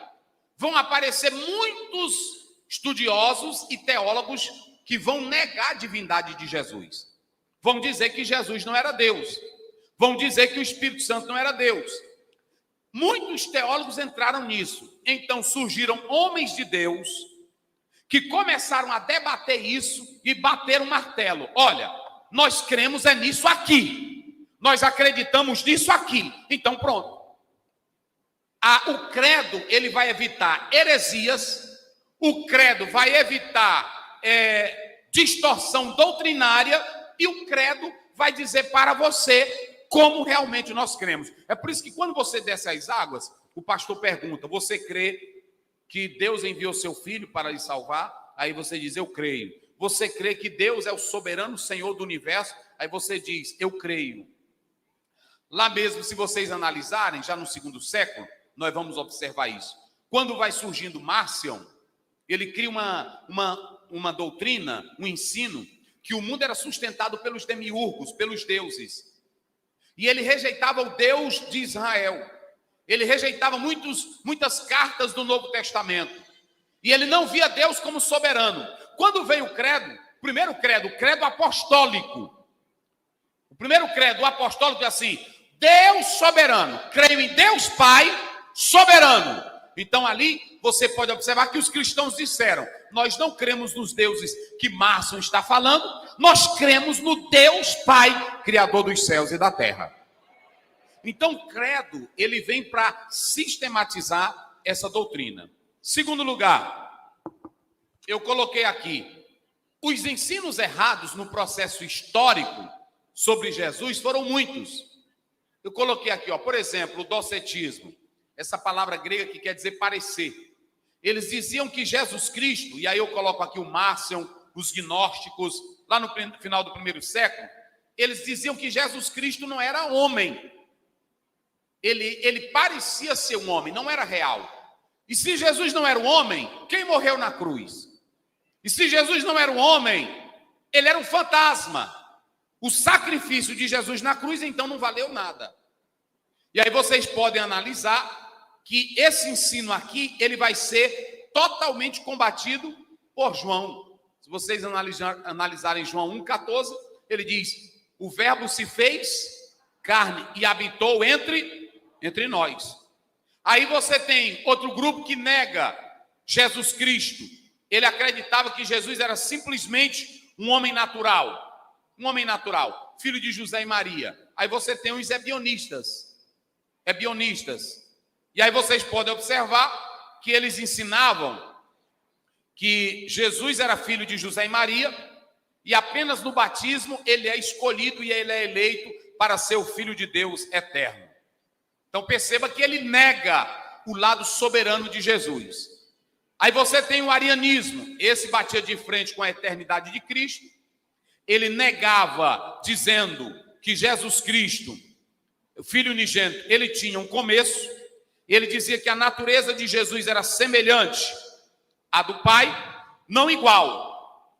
vão aparecer muitos estudiosos e teólogos que vão negar a divindade de Jesus. Vão dizer que Jesus não era Deus. Vão dizer que o Espírito Santo não era Deus. Muitos teólogos entraram nisso. Então surgiram homens de Deus que começaram a debater isso e bater o martelo. Olha, nós cremos é nisso aqui. Nós acreditamos nisso aqui. Então pronto. O credo, ele vai evitar heresias. O credo vai evitar distorção doutrinária, e o credo vai dizer para você como realmente nós cremos. É por isso que quando você desce as águas, o pastor pergunta, você crê que Deus enviou seu filho para lhe salvar? Aí você diz, eu creio. Você crê que Deus é o soberano Senhor do universo? Aí você diz, eu creio. Lá mesmo, se vocês analisarem, já no 2º século, nós vamos observar isso. Quando vai surgindo Marcion, ele cria uma doutrina, um ensino, que o mundo era sustentado pelos demiurgos, pelos deuses. E ele rejeitava o Deus de Israel. Ele rejeitava muitas cartas do Novo Testamento. E ele não via Deus como soberano. Quando veio o credo, o primeiro credo, o credo apostólico. O primeiro credo, o apostólico é assim, Deus soberano. Creio em Deus Pai soberano. Então ali você pode observar que os cristãos disseram, nós não cremos nos deuses que Márcio está falando, nós cremos no Deus Pai, Criador dos céus e da terra. Então o credo, ele vem para sistematizar essa doutrina. Segundo lugar, eu coloquei aqui, os ensinos errados no processo histórico sobre Jesus foram muitos. Eu coloquei aqui, por exemplo, o docetismo. Essa palavra grega que quer dizer parecer. Eles diziam que Jesus Cristo, e aí eu coloco aqui o Marcion, os gnósticos, lá no final do 1º século, eles diziam que Jesus Cristo não era homem. Ele parecia ser um homem, não era real. E se Jesus não era um homem, quem morreu na cruz? E se Jesus não era um homem, ele era um fantasma. O sacrifício de Jesus na cruz, então, não valeu nada. E aí vocês podem analisar que esse ensino aqui, ele vai ser totalmente combatido por João. Se vocês analisarem João 1,14, ele diz, o verbo se fez carne e habitou entre nós. Aí você tem outro grupo que nega Jesus Cristo. Ele acreditava que Jesus era simplesmente um homem natural, filho de José e Maria. Aí você tem os ebionistas. E aí vocês podem observar que eles ensinavam que Jesus era filho de José e Maria, e apenas no batismo ele é escolhido e ele é eleito para ser o Filho de Deus eterno. Então perceba que ele nega o lado soberano de Jesus. Aí você tem o arianismo, esse batia de frente com a eternidade de Cristo. Ele negava, dizendo que Jesus Cristo, o Filho unigênito, ele tinha um começo. Ele dizia que a natureza de Jesus era semelhante à do Pai, não igual.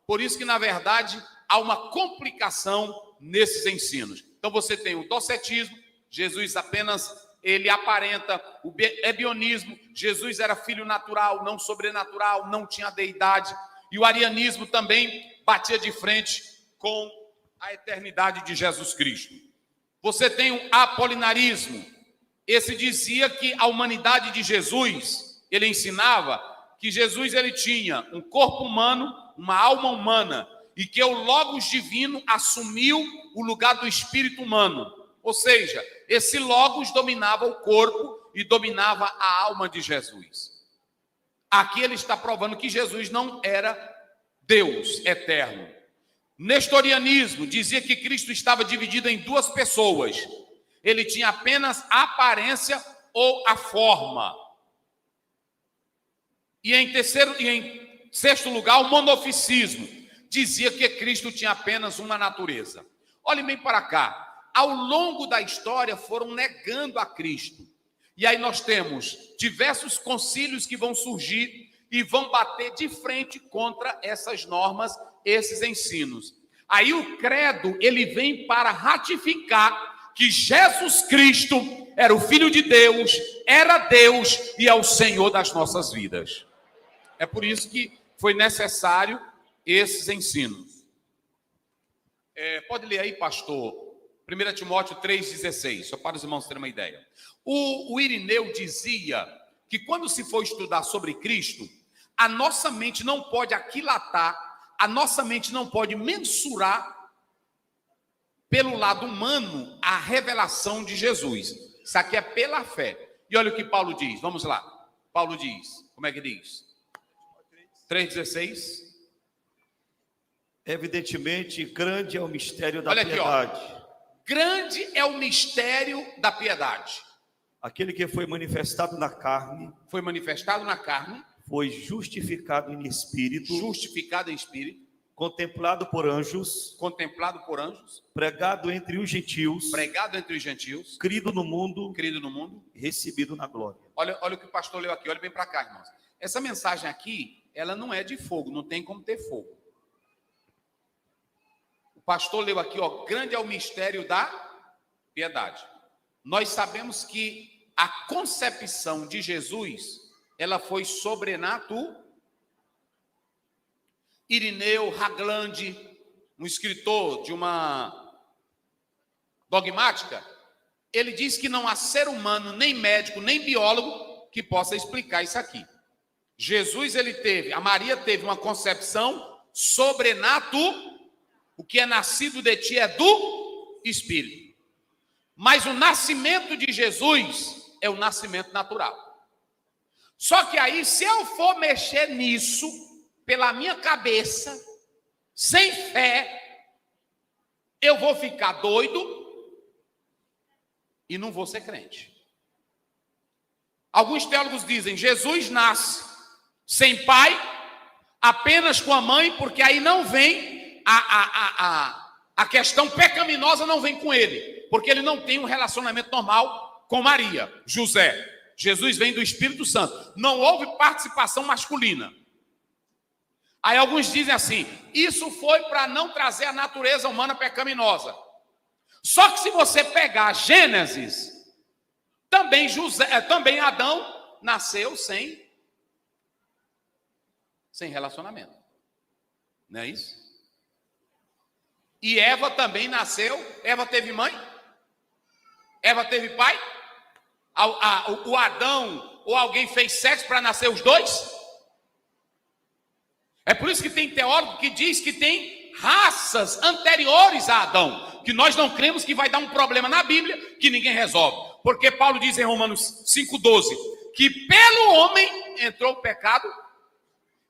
Por isso que, na verdade, há uma complicação nesses ensinos. Então você tem o docetismo, Jesus apenas, ele aparenta o ebionismo, Jesus era filho natural, não sobrenatural, não tinha deidade. E o arianismo também batia de frente com a eternidade de Jesus Cristo. Você tem o apolinarismo. Esse dizia que a humanidade de Jesus, ele ensinava que Jesus ele tinha um corpo humano, uma alma humana, e que o Logos divino assumiu o lugar do espírito humano. Ou seja, esse Logos dominava o corpo e dominava a alma de Jesus. Aqui ele está provando que Jesus não era Deus eterno. Nestorianismo dizia que Cristo estava dividido em duas pessoas. Ele tinha apenas a aparência ou a forma. E em sexto lugar, o monofisismo. Dizia que Cristo tinha apenas uma natureza. Olhem bem para cá. Ao longo da história foram negando a Cristo. E aí nós temos diversos concílios que vão surgir e vão bater de frente contra essas normas, esses ensinos. Aí o credo, ele vem para ratificar que Jesus Cristo era o Filho de Deus, era Deus e é o Senhor das nossas vidas. É por isso que foi necessário esses ensinos. Pode ler aí, pastor, 1 Timóteo 3,16, só para os irmãos terem uma ideia. O Irineu dizia que quando se for estudar sobre Cristo, a nossa mente não pode aquilatar, a nossa mente não pode mensurar pelo lado humano a revelação de Jesus. Isso aqui é pela fé. E olha o que Paulo diz, vamos lá. Paulo diz, como é que diz? 3,16. Evidentemente, grande é o mistério da olha aqui, piedade. ó. Grande é o mistério da piedade. Aquele que foi manifestado na carne. Foi manifestado na carne. Foi justificado em espírito. Justificado em espírito. Contemplado por anjos. Contemplado por anjos. Pregado entre os gentios. Pregado entre os gentios. Crido no mundo. Crido no mundo. Recebido na glória. Olha o que o pastor leu aqui. Olha bem para cá, irmãos. Essa mensagem aqui, ela não é de fogo. Não tem como ter fogo. O pastor leu aqui, ó. Grande é o mistério da piedade. Nós sabemos que a concepção de Jesus, ela foi sobrenatural. Irineu Haglund, um escritor de uma dogmática, ele diz que não há ser humano, nem médico, nem biólogo que possa explicar isso aqui. Jesus, a Maria teve uma concepção sobrenatural. O que é nascido de ti é do Espírito. Mas o nascimento de Jesus é o nascimento natural. Só que aí, se eu for mexer nisso, pela minha cabeça, sem fé, eu vou ficar doido e não vou ser crente. Alguns teólogos dizem, Jesus nasce sem pai, apenas com a mãe, porque aí não vem a questão pecaminosa, não vem com ele, porque ele não tem um relacionamento normal com Maria, José. Jesus vem do Espírito Santo. Não houve participação masculina. Aí alguns dizem assim, isso foi para não trazer a natureza humana pecaminosa. Só que se você pegar Gênesis, também Adão nasceu sem relacionamento. Não é isso? E Eva também nasceu. Eva teve mãe? Eva teve pai? O Adão ou alguém fez sexo para nascer os dois? É por isso que tem teólogo que diz que tem raças anteriores a Adão, que nós não cremos que vai dar um problema na Bíblia que ninguém resolve. Porque Paulo diz em Romanos 5,12 que pelo homem entrou o pecado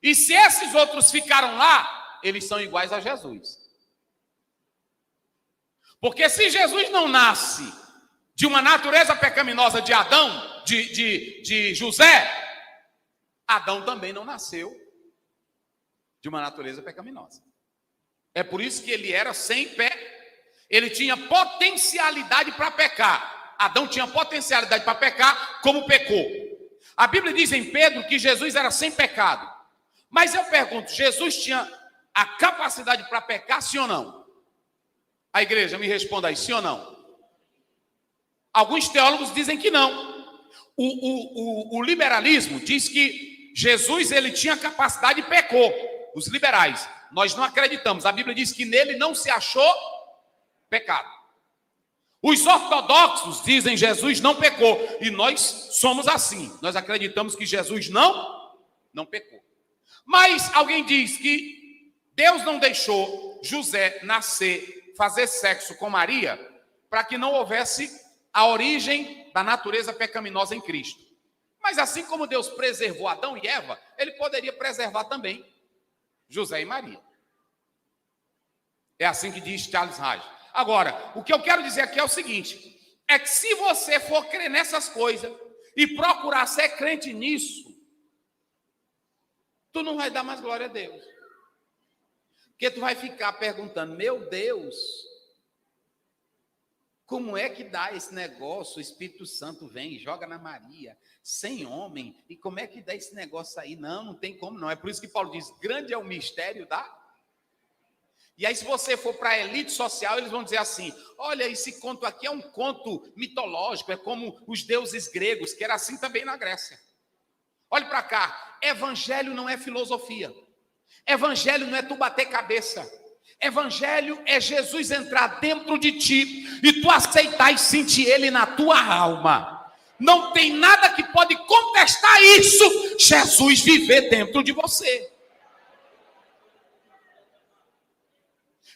E se esses outros ficaram lá, eles são iguais a Jesus. Porque se Jesus não nasce de uma natureza pecaminosa de Adão, de José, Adão também não nasceu de uma natureza pecaminosa. É por isso que ele era sem pé. Ele tinha potencialidade para pecar. Adão tinha potencialidade para pecar, como pecou. A Bíblia diz em Pedro que Jesus era sem pecado. Mas eu pergunto, Jesus tinha a capacidade para pecar, sim ou não? A igreja me responda aí, sim ou não? Alguns teólogos dizem que não. O liberalismo diz que Jesus ele tinha capacidade e pecou. Os liberais, nós não acreditamos. A Bíblia diz que nele não se achou pecado. Os ortodoxos dizem que Jesus não pecou. E nós somos assim. Nós acreditamos que Jesus não pecou. Mas alguém diz que Deus não deixou José nascer, fazer sexo com Maria, para que não houvesse a origem da natureza pecaminosa em Cristo. Mas assim como Deus preservou Adão e Eva, ele poderia preservar também José e Maria. É assim que diz Charles Hodge. Agora, o que eu quero dizer aqui é o seguinte, é que se você for crer nessas coisas e procurar ser crente nisso, tu não vai dar mais glória a Deus. Porque tu vai ficar perguntando, meu Deus, como é que dá esse negócio? O Espírito Santo vem e joga na Maria, sem homem, e como é que dá esse negócio aí? Não tem como não. É por isso que Paulo diz, grande é o mistério da... E aí se você for para a elite social, eles vão dizer assim, olha, esse conto aqui é um conto mitológico, é como os deuses gregos, que era assim também na Grécia. Olhe para cá, evangelho não é filosofia, evangelho não é tu bater cabeça, evangelho é Jesus entrar dentro de ti e tu aceitar e sentir ele na tua alma. Não tem nada que pode contestar isso, Jesus viver dentro de você.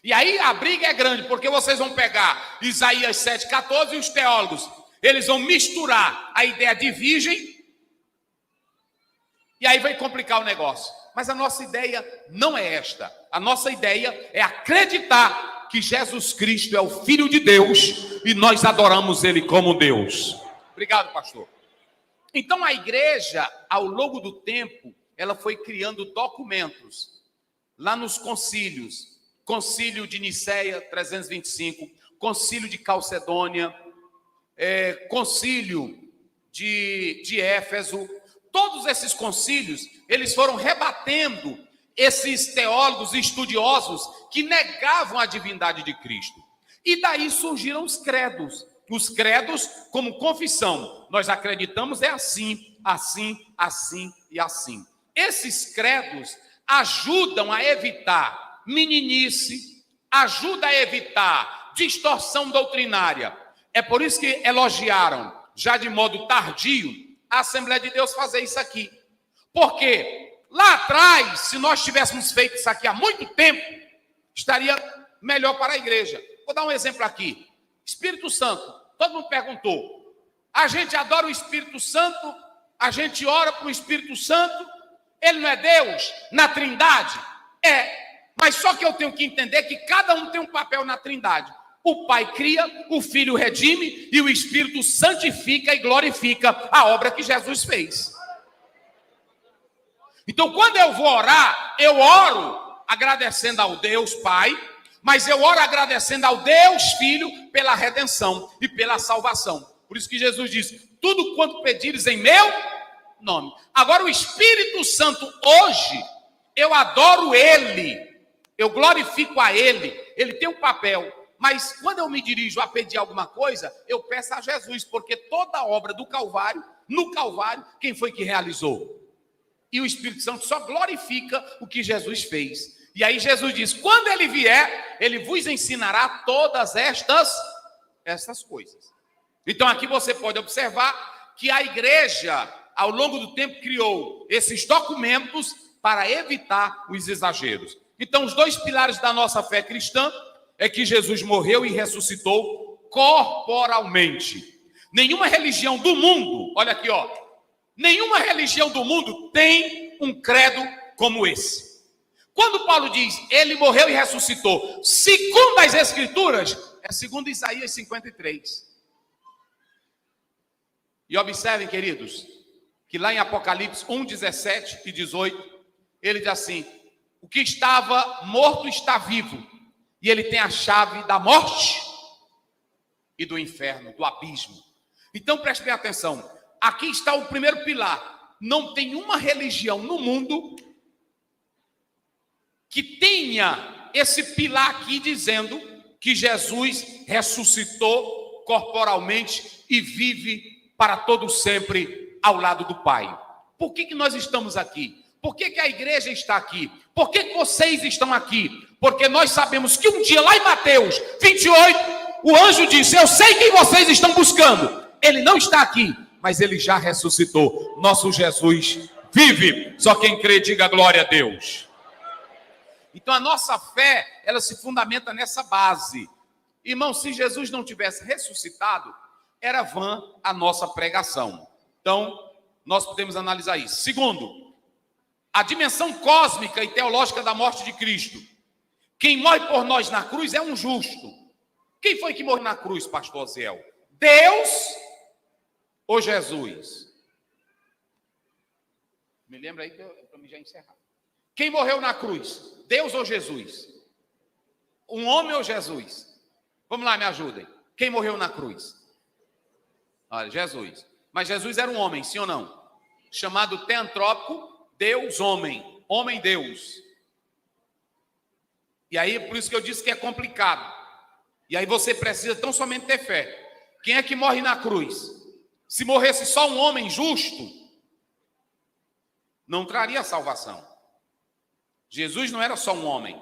E aí a briga é grande, porque vocês vão pegar Isaías 7,14 e os teólogos, eles vão misturar a ideia de virgem, e aí vai complicar o negócio. Mas a nossa ideia não é esta. A nossa ideia é acreditar que Jesus Cristo é o Filho de Deus e nós adoramos Ele como Deus. Obrigado, pastor. Então a igreja, ao longo do tempo, ela foi criando documentos. Lá nos concílios, Concílio de Niceia 325, Concílio de Calcedônia, Concílio de Éfeso, todos esses concílios, eles foram rebatendo esses teólogos e estudiosos que negavam a divindade de Cristo. E daí surgiram os credos. Os credos como confissão. Nós acreditamos é assim, assim, assim e assim. Esses credos ajudam a evitar meninice, ajuda a evitar distorção doutrinária. É por isso que elogiaram, já de modo tardio, a Assembleia de Deus fazer isso aqui. Porque lá atrás, se nós tivéssemos feito isso aqui há muito tempo, estaria melhor para a igreja. Vou dar um exemplo aqui. Espírito Santo, todo mundo perguntou. A gente adora o Espírito Santo, a gente ora para o Espírito Santo, ele não é Deus na Trindade? É. Mas só que eu tenho que entender que cada um tem um papel na Trindade. O Pai cria, o Filho redime e o Espírito santifica e glorifica a obra que Jesus fez. Então, quando eu vou orar, eu oro agradecendo ao Deus Pai, mas eu oro agradecendo ao Deus Filho pela redenção e pela salvação. Por isso que Jesus diz, tudo quanto pedires em meu nome. Agora, o Espírito Santo hoje, eu adoro Ele. Eu glorifico a Ele, Ele tem um papel, mas quando eu me dirijo a pedir alguma coisa, eu peço a Jesus, porque toda a obra do Calvário, no Calvário, quem foi que realizou? E o Espírito Santo só glorifica o que Jesus fez. E aí Jesus diz, quando Ele vier, Ele vos ensinará todas estas coisas. Então aqui você pode observar que a igreja, ao longo do tempo, criou esses documentos para evitar os exageros. Então, os dois pilares da nossa fé cristã é que Jesus morreu e ressuscitou corporalmente. Nenhuma religião do mundo, olha aqui, ó, nenhuma religião do mundo tem um credo como esse. Quando Paulo diz, ele morreu e ressuscitou, segundo as Escrituras, é segundo Isaías 53. E observem, queridos, que lá em Apocalipse 1, 17 e 18, ele diz assim, o que estava morto está vivo, e ele tem a chave da morte e do inferno, do abismo. Então preste bem atenção, aqui está o primeiro pilar. Não tem uma religião no mundo que tenha esse pilar aqui dizendo que Jesus ressuscitou corporalmente e vive para todo sempre ao lado do Pai. Por que nós estamos aqui? Por que a igreja está aqui? Por que vocês estão aqui? Porque nós sabemos que um dia lá em Mateus 28, o anjo disse, eu sei quem vocês estão buscando. Ele não está aqui, mas ele já ressuscitou. Nosso Jesus vive. Só quem crê, diga glória a Deus. Então a nossa fé, ela se fundamenta nessa base. Irmão, se Jesus não tivesse ressuscitado, era vã a nossa pregação. Então, nós podemos analisar isso. Segundo, a dimensão cósmica e teológica da morte de Cristo. Quem morre por nós na cruz é um justo. Quem foi que morreu na cruz, pastor Zéu? Deus ou Jesus? Me lembra aí para mim já encerrar. Quem morreu na cruz? Deus ou Jesus? Um homem ou Jesus? Vamos lá, me ajudem. Quem morreu na cruz? Olha, Jesus. Mas Jesus era um homem, sim ou não? Chamado teantrópico, Deus, homem. Homem, Deus. E aí, por isso que eu disse que é complicado. E aí você precisa tão somente ter fé. Quem é que morre na cruz? Se morresse só um homem justo, não traria salvação. Jesus não era só um homem.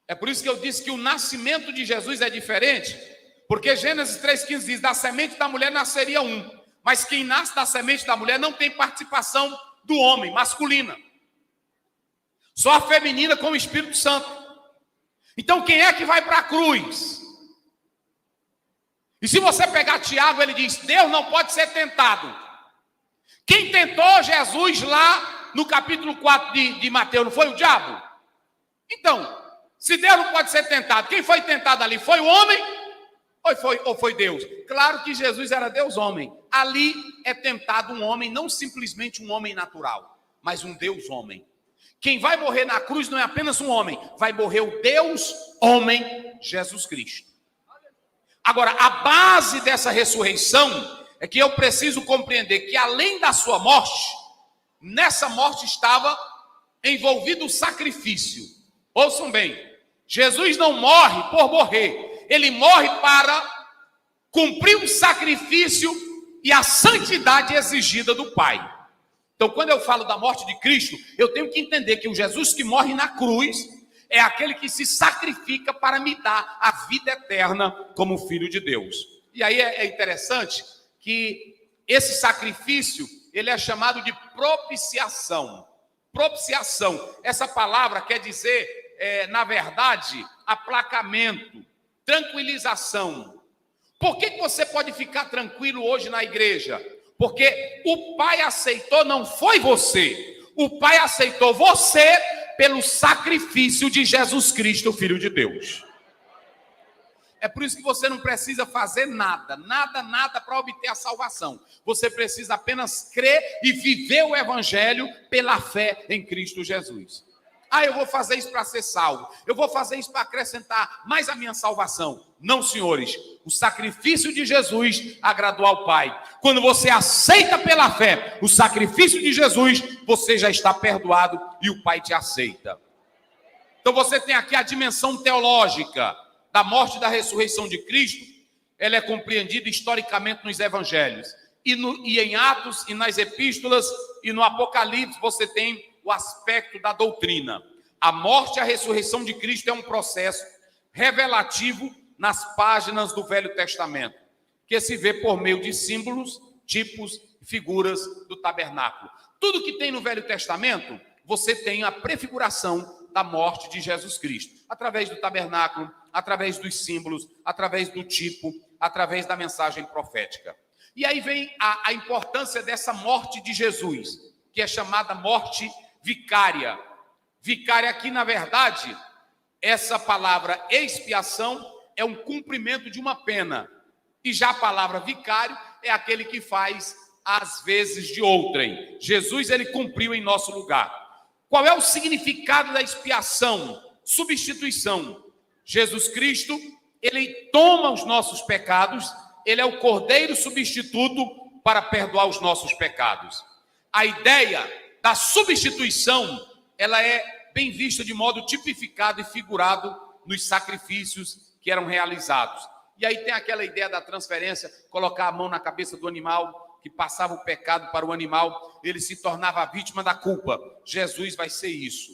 É por isso que eu disse que o nascimento de Jesus é diferente, porque Gênesis 3,15 diz, da semente da mulher nasceria um, mas quem nasce da semente da mulher não tem participação do homem, masculina. Só a feminina com o Espírito Santo. Então quem é que vai para a cruz? E se você pegar Tiago, ele diz, Deus não pode ser tentado. Quem tentou Jesus lá no capítulo 4 de Mateus, não foi o diabo? Então, se Deus não pode ser tentado, quem foi tentado ali? Foi o homem ou foi Deus? Claro que Jesus era Deus homem. Ali é tentado um homem, não simplesmente um homem natural, mas um Deus homem. Quem vai morrer na cruz não é apenas um homem, vai morrer o Deus homem, Jesus Cristo. Agora, a base dessa ressurreição é que eu preciso compreender que além da sua morte, nessa morte estava envolvido o sacrifício. Ouçam bem, Jesus não morre por morrer, ele morre para cumprir um sacrifício e a santidade exigida do Pai. Então, quando eu falo da morte de Cristo, eu tenho que entender que o Jesus que morre na cruz é aquele que se sacrifica para me dar a vida eterna como Filho de Deus. E aí é interessante que esse sacrifício, ele é chamado de propiciação. Propiciação, essa palavra quer dizer, na verdade, aplacamento, tranquilização. Por que você pode ficar tranquilo hoje na igreja? Porque o Pai aceitou, não foi você. O Pai aceitou você pelo sacrifício de Jesus Cristo, o Filho de Deus. É por isso que você não precisa fazer nada para obter a salvação. Você precisa apenas crer e viver o Evangelho pela fé em Cristo Jesus. Ah, eu vou fazer isso para ser salvo. Eu vou fazer isso para acrescentar mais a minha salvação. Não, senhores. O sacrifício de Jesus agradou ao Pai. Quando você aceita pela fé o sacrifício de Jesus, você já está perdoado e o Pai te aceita. Então você tem aqui a dimensão teológica da morte e da ressurreição de Cristo. Ela é compreendida historicamente nos evangelhos. E em Atos e nas epístolas e no Apocalipse você tem o aspecto da doutrina. A morte e a ressurreição de Cristo é um processo revelativo nas páginas do Velho Testamento, que se vê por meio de símbolos, tipos, figuras do tabernáculo. Tudo que tem no Velho Testamento, você tem a prefiguração da morte de Jesus Cristo, através do tabernáculo, através dos símbolos, através do tipo, através da mensagem profética. E aí vem a importância dessa morte de Jesus, que é chamada morte vicária. Vicária aqui, na verdade, essa palavra expiação é um cumprimento de uma pena. E já a palavra vicário é aquele que faz às vezes de outrem. Jesus, ele cumpriu em nosso lugar. Qual é o significado da expiação? Substituição. Jesus Cristo, ele toma os nossos pecados, ele é o cordeiro substituto para perdoar os nossos pecados. A ideia da substituição, ela é bem vista de modo tipificado e figurado nos sacrifícios que eram realizados. E aí tem aquela ideia da transferência, colocar a mão na cabeça do animal, que passava o pecado para o animal, ele se tornava a vítima da culpa. Jesus vai ser isso.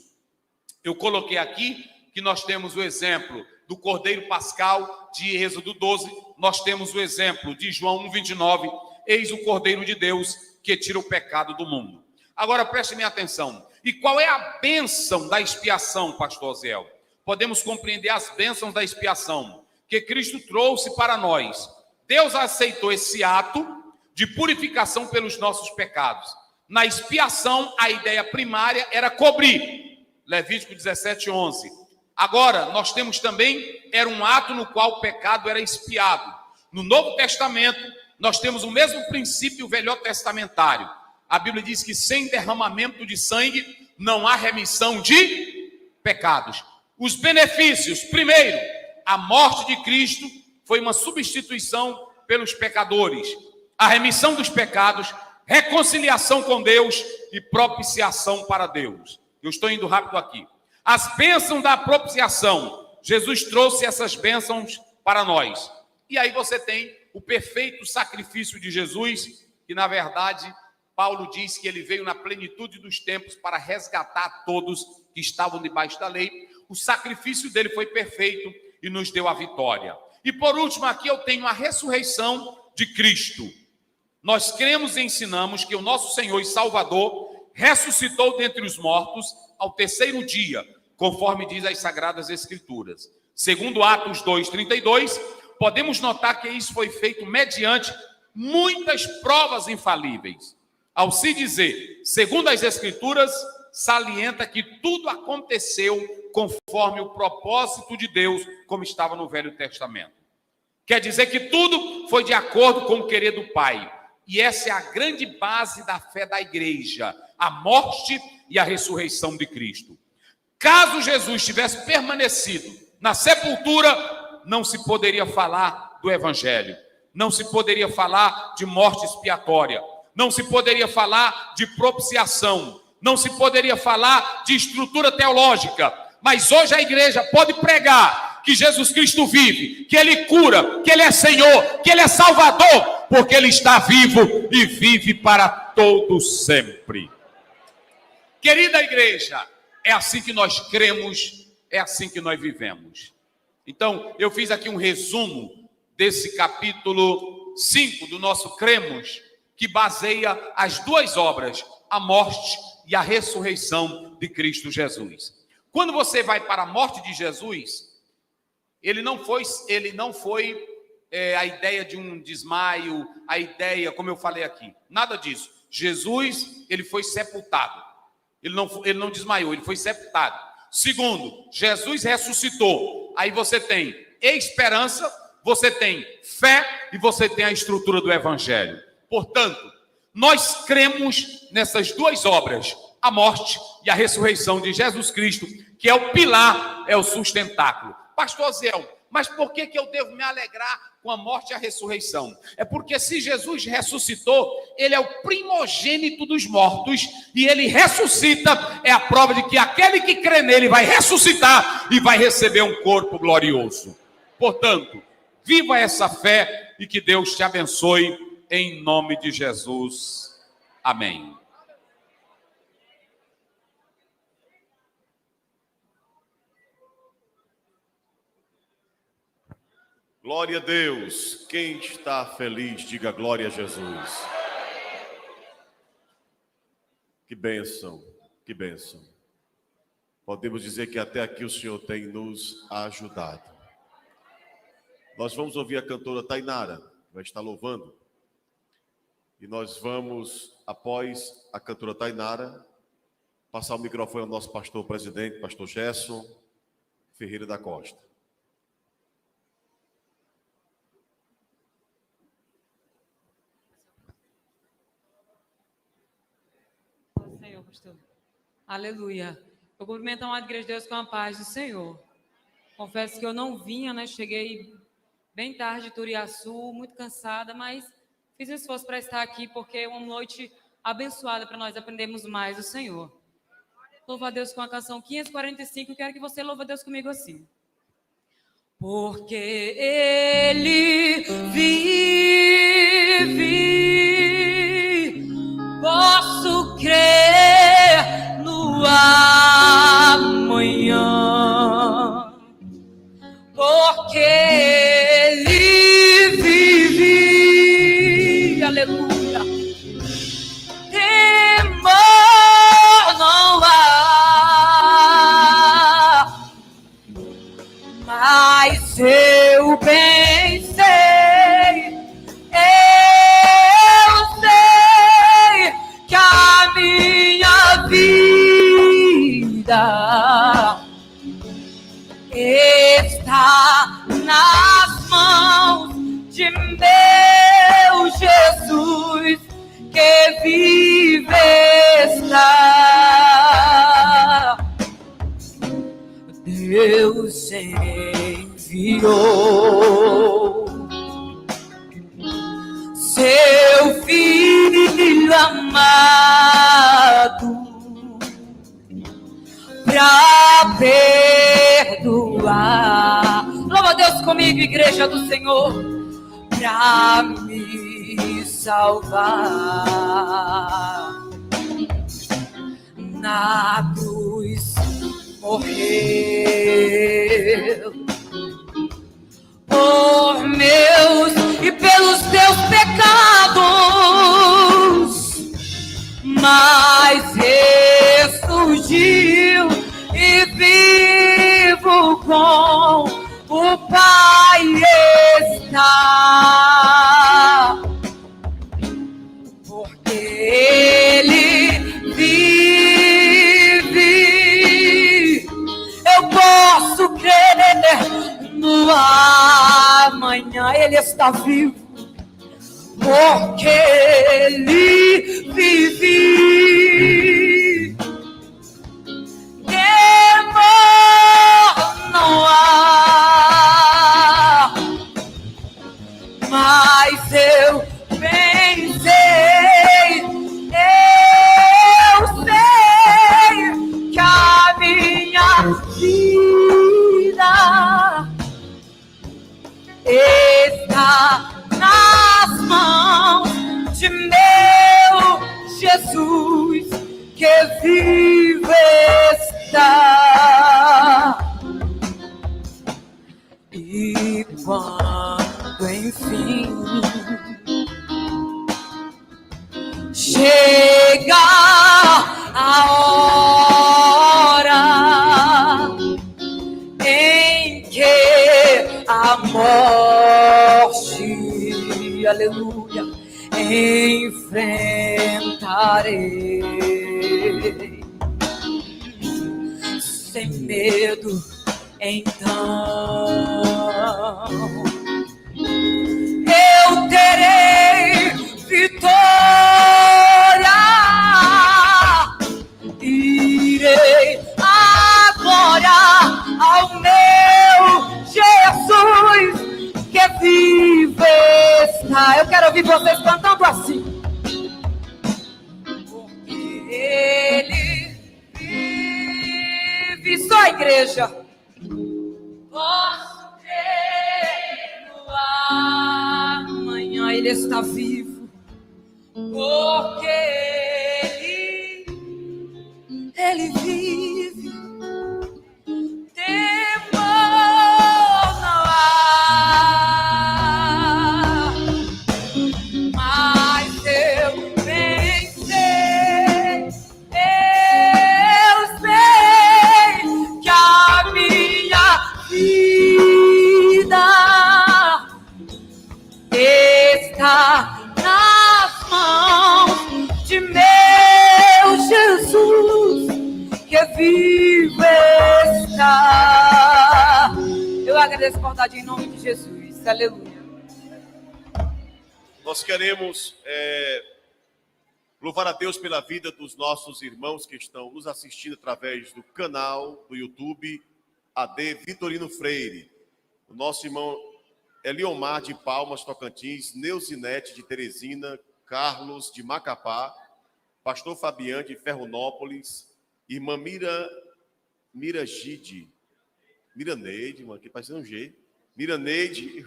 Eu coloquei aqui que nós temos o exemplo do Cordeiro Pascal de Êxodo 12, nós temos o exemplo de João 1,29, eis o Cordeiro de Deus que tira o pecado do mundo. Agora preste minha atenção. E qual é a bênção da expiação, pastor Zéu? Podemos compreender as bênçãos da expiação que Cristo trouxe para nós. Deus aceitou esse ato de purificação pelos nossos pecados. Na expiação, a ideia primária era cobrir. Levítico 17:11. Agora, nós temos também, era um ato no qual o pecado era expiado. No Novo Testamento, nós temos o mesmo princípio velhotestamentário. A Bíblia diz que sem derramamento de sangue não há remissão de pecados. Os benefícios, primeiro, a morte de Cristo foi uma substituição pelos pecadores. A remissão dos pecados, reconciliação com Deus e propiciação para Deus. Eu estou indo rápido aqui. As bênçãos da propiciação, Jesus trouxe essas bênçãos para nós. E aí você tem o perfeito sacrifício de Jesus, que na verdade Paulo diz que ele veio na plenitude dos tempos para resgatar todos que estavam debaixo da lei. O sacrifício dele foi perfeito e nos deu a vitória. E por último aqui eu tenho a ressurreição de Cristo. Nós cremos e ensinamos que o nosso Senhor e Salvador ressuscitou dentre os mortos ao terceiro dia, conforme diz as Sagradas Escrituras. Segundo Atos 2:32, podemos notar que isso foi feito mediante muitas provas infalíveis. Ao se dizer, segundo as Escrituras, salienta que tudo aconteceu conforme o propósito de Deus, como estava no Velho Testamento. Quer dizer que tudo foi de acordo com o querer do Pai. E essa é a grande base da fé da igreja, a morte e a ressurreição de Cristo. Caso Jesus tivesse permanecido na sepultura, não se poderia falar do Evangelho, não se poderia falar de morte expiatória, não se poderia falar de propiciação, não se poderia falar de estrutura teológica. Mas hoje a igreja pode pregar que Jesus Cristo vive, que Ele cura, que Ele é Senhor, que Ele é Salvador, porque Ele está vivo e vive para todos sempre. Querida igreja, é assim que nós cremos, é assim que nós vivemos. Então, eu fiz aqui um resumo desse capítulo 5 do nosso Cremos, que baseia as duas obras, a morte e a ressurreição de Cristo Jesus. Quando você vai para a morte de Jesus, ele não foi a ideia de um desmaio, a ideia, como eu falei aqui, nada disso. Jesus, ele foi sepultado. Ele não desmaiou, ele foi sepultado. Segundo, Jesus ressuscitou. Aí você tem esperança, você tem fé e você tem a estrutura do Evangelho. Portanto, nós cremos nessas duas obras, a morte e a ressurreição de Jesus Cristo, que é o pilar, é o sustentáculo. Pastor Zéu, mas por que eu devo me alegrar com a morte e a ressurreição? É porque se Jesus ressuscitou, ele é o primogênito dos mortos, e ele ressuscita, é a prova de que aquele que crê nele vai ressuscitar e vai receber um corpo glorioso. Portanto, viva essa fé e que Deus te abençoe em nome de Jesus. Amém. Glória a Deus. Quem está feliz, diga glória a Jesus. Que bênção, que bênção. Podemos dizer que até aqui o Senhor tem nos ajudado. Nós vamos ouvir a cantora Tainara, vai estar louvando. E nós vamos, após a cantora Tainara, Passar o microfone ao nosso pastor presidente, pastor Gerson Ferreira da Costa. Senhor, pastor. Aleluia. Eu cumprimento a amada igreja de Deus com a paz do Senhor. Confesso que eu não vinha, né? Cheguei bem tarde de Turiaçu, muito cansada, mas fiz um esforço para estar aqui, porque é uma noite abençoada para nós aprendermos mais do Senhor. Louva a Deus com a canção 545, eu quero que você louve a Deus comigo assim. Porque Ele vive, posso crer no amanhã. Porque Ele vive, aleluia. Temor não há, mas eu bem sei, eu sei que a minha vida está nas mãos de meu Jesus, que vive está. Deus enviou seu Filho amado para perdoar. Louva a Deus comigo, igreja do Senhor, para me salvar. Na cruz morreu por meus e pelos teus pecados, mas ressurgiu e vivo com o Pai está, porque Ele vive. Eu posso crer no amanhã, Ele está vivo, porque Ele vive. Temor não há, mas eu bem sei, eu sei que a minha vida está nas mãos de meu Jesus, que vive está. E quando enfim chega a hora em que a morte, aleluia, enfrentarei sem medo, então eu terei vitória. Irei agora ao meu Jesus, que vive está. Eu quero ouvir vocês cantando assim. Porque Ele vive. Só a igreja. Posso crer no amanhã, Ele está vivo, porque Ele vive. Temor não há, mas eu bem sei, eu sei que a minha vida está nas mãos de meu Jesus, porque vivo está. Eu agradeço por dar em nome de Jesus. Aleluia. Nós queremos louvar a Deus pela vida dos nossos irmãos que estão nos assistindo através do canal do YouTube AD Vitorino Freire. O nosso irmão Eliomar de Palmas, Tocantins, Neuzinete de Teresina, Carlos de Macapá, pastor Fabiano de Ferronópolis, irmã Miraneide, mano, que parece um G, Miraneide,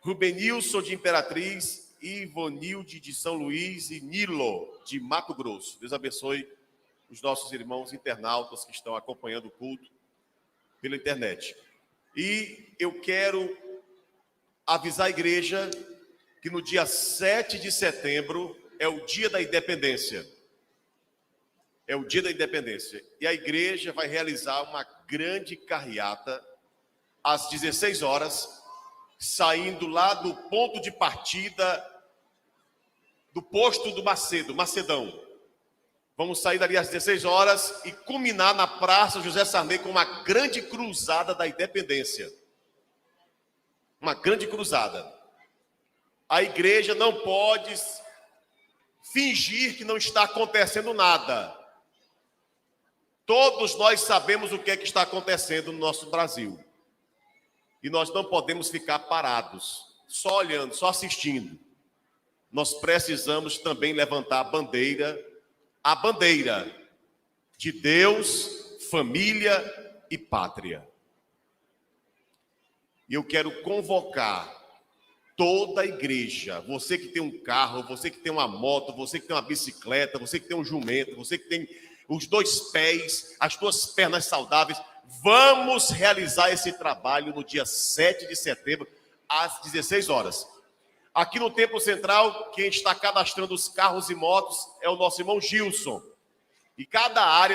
Rubenilson de Imperatriz, Ivonilde de São Luís e Nilo de Mato Grosso. Deus abençoe os nossos irmãos internautas que estão acompanhando o culto pela internet. E eu quero avisar a igreja que no dia 7 de setembro é o dia da independência. É o dia da independência. E a igreja vai realizar uma grande carreata às 16 horas, saindo lá do ponto de partida do posto do Macedão. Vamos sair dali às 16 horas e culminar na Praça José Sarney com uma grande cruzada da independência. Uma grande cruzada. A igreja não pode fingir que não está acontecendo nada. Todos nós sabemos o que é que está acontecendo no nosso Brasil. E nós não podemos ficar parados, só olhando, só assistindo. Nós precisamos também levantar a bandeira de Deus, família e pátria. E eu quero convocar toda a igreja, você que tem um carro, você que tem uma moto, você que tem uma bicicleta, você que tem um jumento, você que tem os 2 pés, as 2 pernas saudáveis, vamos realizar esse trabalho no dia 7 de setembro, às 16 horas. Aqui no Templo Central, quem está cadastrando os carros e motos é o nosso irmão Gilson. E cada área